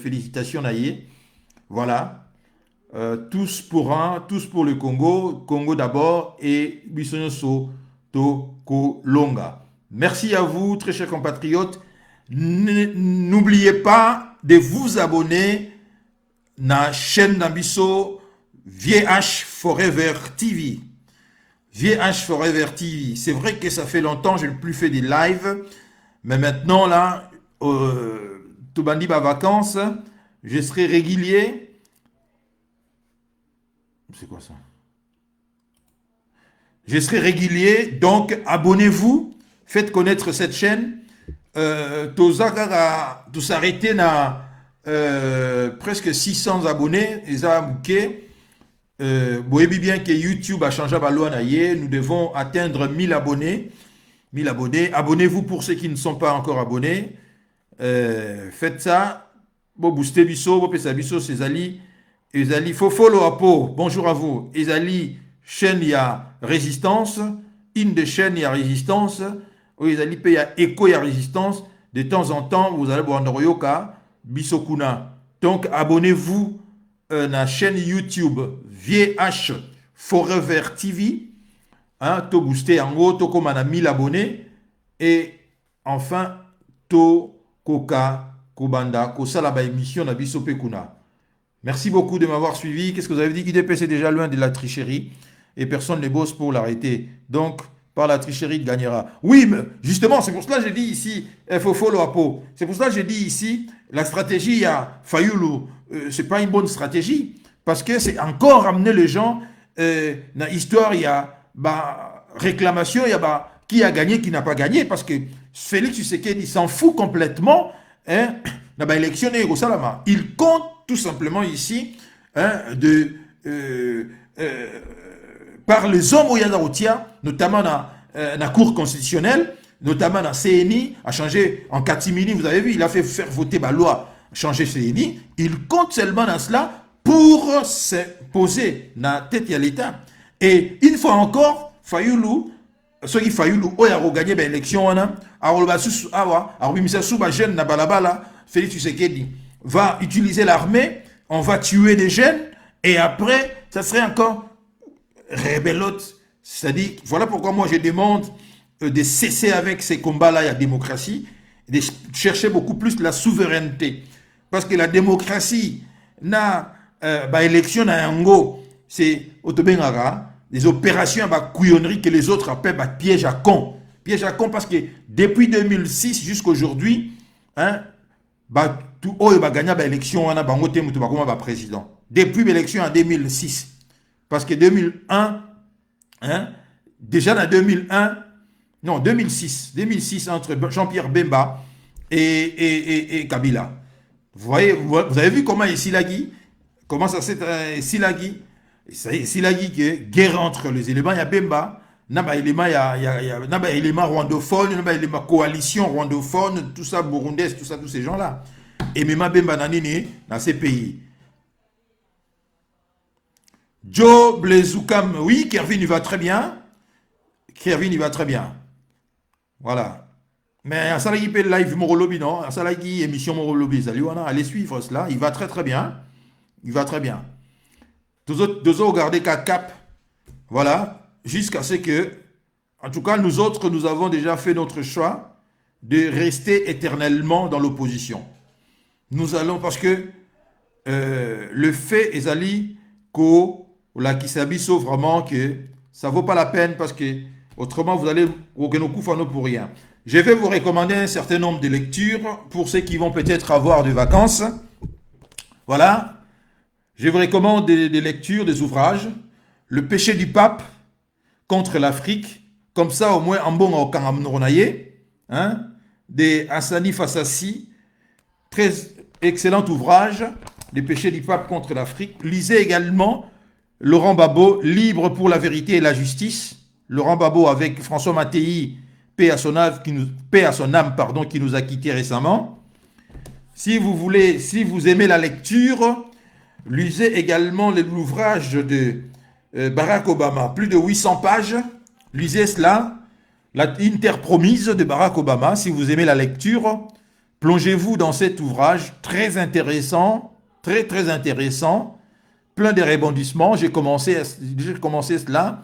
Félicitations, Naye. Voilà. Tous pour un, tous pour le Congo. Congo d'abord et Bisonyoso Toko Longa. Merci à vous, très chers compatriotes. N'oubliez pas de vous abonner à la chaîne d'Ambiso VH Forever TV. VH Forever TV. C'est vrai que ça fait longtemps que je n'ai plus fait des lives. Mais maintenant, là, tout bandi ba vacances, je serai régulier. C'est quoi ça? Je serai régulier, donc abonnez-vous, faites connaître cette chaîne. Tout s'arrêter à presque 600 abonnés. Et ça, vous voyez bien que YouTube a changé la loi. Nous devons atteindre 1000 abonnés. 1000 abonnés. Abonnez-vous pour ceux qui ne sont pas encore abonnés. Faites ça. Bon, boostez biso, bon, pesa biso, c'est Ali. Ezali, faut follow apo. Bonjour à vous. Ezali, chaîne, il y a résistance. Une des chaînes, il y a résistance. Ezali, il y a écho, il y a résistance. De temps en temps, vous allez voir Noroyoka, Bisokuna. Donc, abonnez-vous à la chaîne YouTube VH Forever TV. Hein, to booster en haut, to comme on a 1000 abonnés. Et enfin, to koka, kobanda, kosala ba émission na Bisopekuna. Merci beaucoup de m'avoir suivi. Qu'est-ce que vous avez dit? IDP, c'est déjà loin de la tricherie. Et personne ne bosse pour l'arrêter. Donc, par la tricherie, il gagnera. Oui, mais justement, c'est pour cela que j'ai dit ici, il faut follow up. C'est pour cela que j'ai dit ici, la stratégie à Fayoulou, ce n'est pas une bonne stratégie. Parce que c'est encore amener les gens dans l'histoire, il y a réclamation, il y a qui a gagné, qui n'a pas gagné. Parce que Félix Tshisekedi s'en fout complètement. Hein, l'élection est au Salama. Il compte tout simplement ici par les hommes au Yadaroutia, notamment dans la Cour constitutionnelle, notamment dans CNI, a changé en catimini, vous avez vu, il a fait faire voter la loi, changer CNI. Il compte seulement dans cela pour se poser dans la tête de l'État. Et une fois encore, Fayoulou, ceux qui Fayoulou, ils ont gagné l'élection, Félix Tshisekedi va utiliser l'armée, on va tuer des jeunes, et après, ça serait encore rébellote. C'est-à-dire, voilà pourquoi moi je demande de cesser avec ces combats-là, il y a démocratie, de chercher beaucoup plus la souveraineté. Parce que la démocratie, élection na yango, c'est des opérations à couillonnerie que les autres appellent piège à con. Piège à con parce que depuis 2006 jusqu'à aujourd'hui, hein, tout haut va gagner l'élection on a bangoté mutu bakoma président depuis l'élection en 2006 parce que 2001 hein, déjà en 2006 entre Jean-Pierre Bemba et Kabila. Vous voyez, vous avez vu comment est Silagi? Comment ça s'est Silagi? Silagi qui est guerre entre les éléments, il y a Bemba, naba élément, naba élément rwandophone, naba élément coalition rwandophone, tout ça, burundaise, tout ça, tous ces gens-là. Et même Bemba nanini dans ces pays. Joe Blezukam, oui, Kervin, il va très bien. Kervin, il va très bien. Voilà. Mais à Salagi live Morolobi, non? À Salagi émission Morolobi, allez suivre cela. Il va très très bien. Il va très bien. Deux autres regardez qu'à Cap. Voilà. Jusqu'à ce que, en tout cas, nous autres, nous avons déjà fait notre choix de rester éternellement dans l'opposition. Nous allons, parce que le fait, Ezali, la Kisabi sauve vraiment que ça ne vaut pas la peine parce que autrement vous allez au Genokufano pour rien. Je vais vous recommander un certain nombre de lectures pour ceux qui vont peut-être avoir des vacances. Voilà. Je vous recommande des lectures, des ouvrages. Le péché du pape contre l'Afrique. Comme ça, au moins, en bon au Kangamnonaye. Hein, des Hassani Fassassi. Très excellent ouvrage. Les péchés du pape contre l'Afrique. Lisez également Laurent Gbagbo, Libre pour la vérité et la justice. Laurent Gbagbo avec François Mattei, paix à son âme, qui nous a quittés récemment. Si vous aimez la lecture, lisez également l'ouvrage de Barack Obama, plus de 800 pages. Lisez cela, l'Interpromise de Barack Obama. Si vous aimez la lecture, plongez-vous dans cet ouvrage très intéressant, très très intéressant, plein de rebondissements. J'ai commencé cela,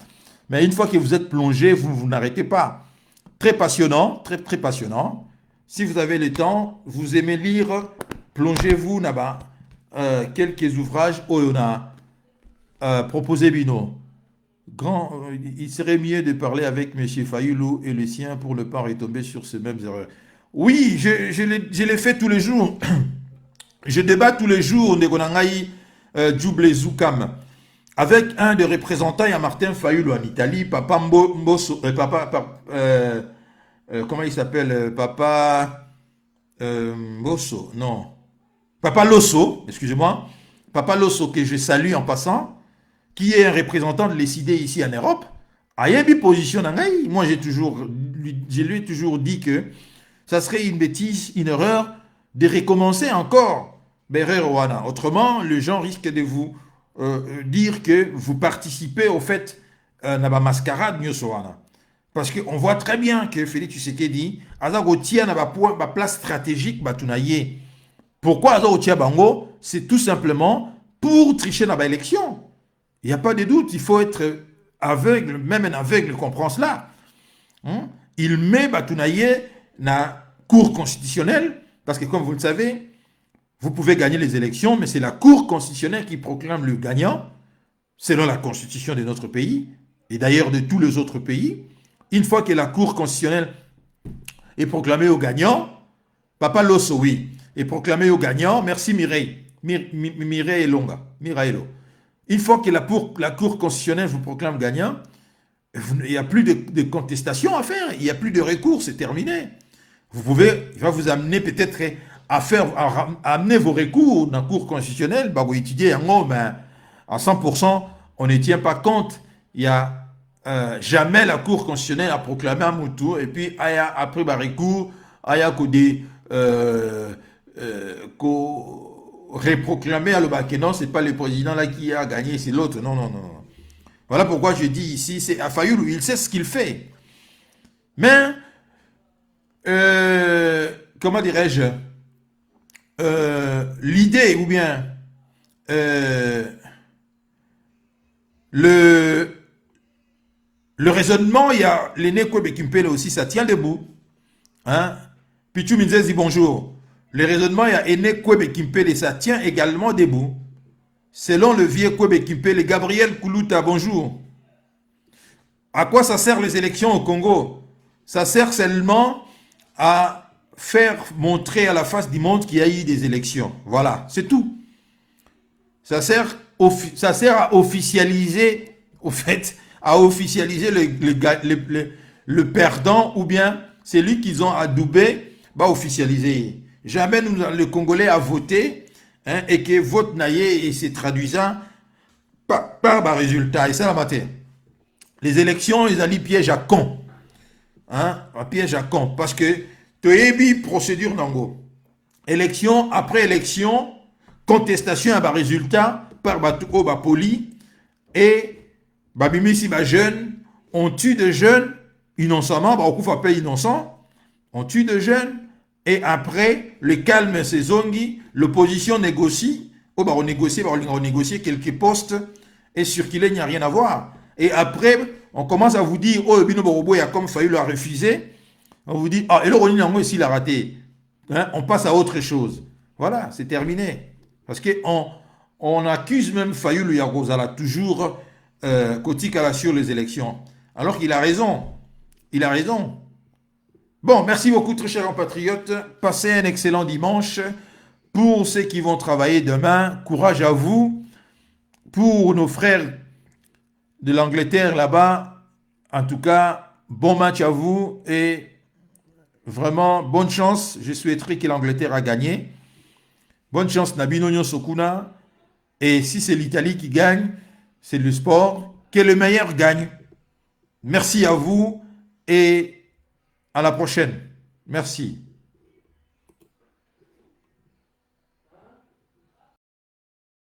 mais une fois que vous êtes plongé, vous n'arrêtez pas. Très passionnant, très très passionnant. Si vous avez le temps, vous aimez lire, plongez-vous là-bas. Quelques ouvrages Oyona proposé Bino. Il serait mieux de parler avec M. Fayoulou et les siens pour ne pas retomber sur ces mêmes erreurs. Oui, je l'ai fait tous les jours. Je débat tous les jours Ndegonangaï Djouble Zoukam avec un des représentants, il y a Martin Fayoulou en Italie, Papa Mbosso, comment il s'appelle, Papa Mbosso, non. Papa Losso, excusez-moi, Papa Losso, que je salue en passant, qui est un représentant de l'ECD ici en Europe, a une position dans Gaï. Moi, je lui ai toujours dit que ça serait une bêtise, une erreur de recommencer encore Berer Wana. Autrement, les gens risquent de vous dire que vous participez au fait à la mascarade Nyosowana. Parce qu'on voit très bien que Félix Tshisekedi, Azagotia n'a pas place stratégique, Batunaye. Pourquoi Azagotia Bango? C'est tout simplement pour tricher dans l'élection. Il n'y a pas de doute, il faut être aveugle, même un aveugle comprend cela. Il met Batunaye dans la Cour constitutionnelle, parce que comme vous le savez, vous pouvez gagner les élections, mais c'est la Cour constitutionnelle qui proclame le gagnant, selon la constitution de notre pays, et d'ailleurs de tous les autres pays. Une fois que la Cour constitutionnelle est proclamée au gagnant, Papa Losso, oui, est proclamé au gagnant, merci Mireille, Mireille Longa, Miraelo. Une fois que la Cour constitutionnelle vous proclame gagnant, il n'y a plus de contestation à faire, il n'y a plus de recours, c'est terminé. Il va vous amener peut-être à amener vos recours dans la Cour constitutionnelle, bah, vous étudiez à 100%, on ne tient pas compte. Il y a jamais la Cour constitutionnelle a proclamé un moutou, et puis après le recours, il y a réproclamé à le bac. Non, ce n'est pas le président là qui a gagné, c'est l'autre. Non, non, non, non. Voilà pourquoi je dis ici, c'est Fayoulou, il sait ce qu'il fait. Mais, comment dirais-je, l'idée ou bien le raisonnement, il y a l'aîné Kwebe Kimpele aussi, ça tient debout. Hein? Pichu Minzé dit bonjour. Le raisonnement, il y a l'aîné Kwebe Kimpele, ça tient également debout. Selon le vieux Kwebe Kimpele, Gabriel Koulouta, bonjour. À quoi ça sert les élections au Congo? Ça sert seulement à faire montrer à la face du monde qu'il y a eu des élections. Voilà, c'est tout. Ça sert à officialiser, au fait, à officialiser le perdant ou bien celui qu'ils ont adoubé va officialiser. Jamais le Congolais a voté hein, et que vote naïe et se traduisant par un résultat. Et ça, la matière. Les élections, ils ont dit piège à con. Hein, un piège à con. Parce que tu as procédure nango. Élection après élection, contestation à un résultat par Batouko Bapoli et Babimisi jeunes, on tue des jeunes innocemment, Baoukouf pas innocent, on tue des jeunes et après le calme c'est zongi, l'opposition négocie, on négocie quelques postes et sur qui il n'y a rien à voir. Et après, on commence à vous dire, oh, Bino Borobo, il a comme failli le refuser. On vous dit, ah, et le Roni Nango ici, il a raté. Hein, on passe à autre chose. Voilà, c'est terminé. Parce qu'on accuse même Fayulu Yagozala toujours Kotikala sur les élections. Alors qu'il a raison. Il a raison. Bon, merci beaucoup, très chers compatriotes. Passez un excellent dimanche. Pour ceux qui vont travailler demain, courage à vous. Pour nos frères de l'Angleterre là-bas, en tout cas, bon match à vous et vraiment bonne chance. Je souhaiterais que l'Angleterre a gagné. Bonne chance, Nabino Sokuna. Et si c'est l'Italie qui gagne, c'est le sport, que le meilleur gagne. Merci à vous et à la prochaine. Merci.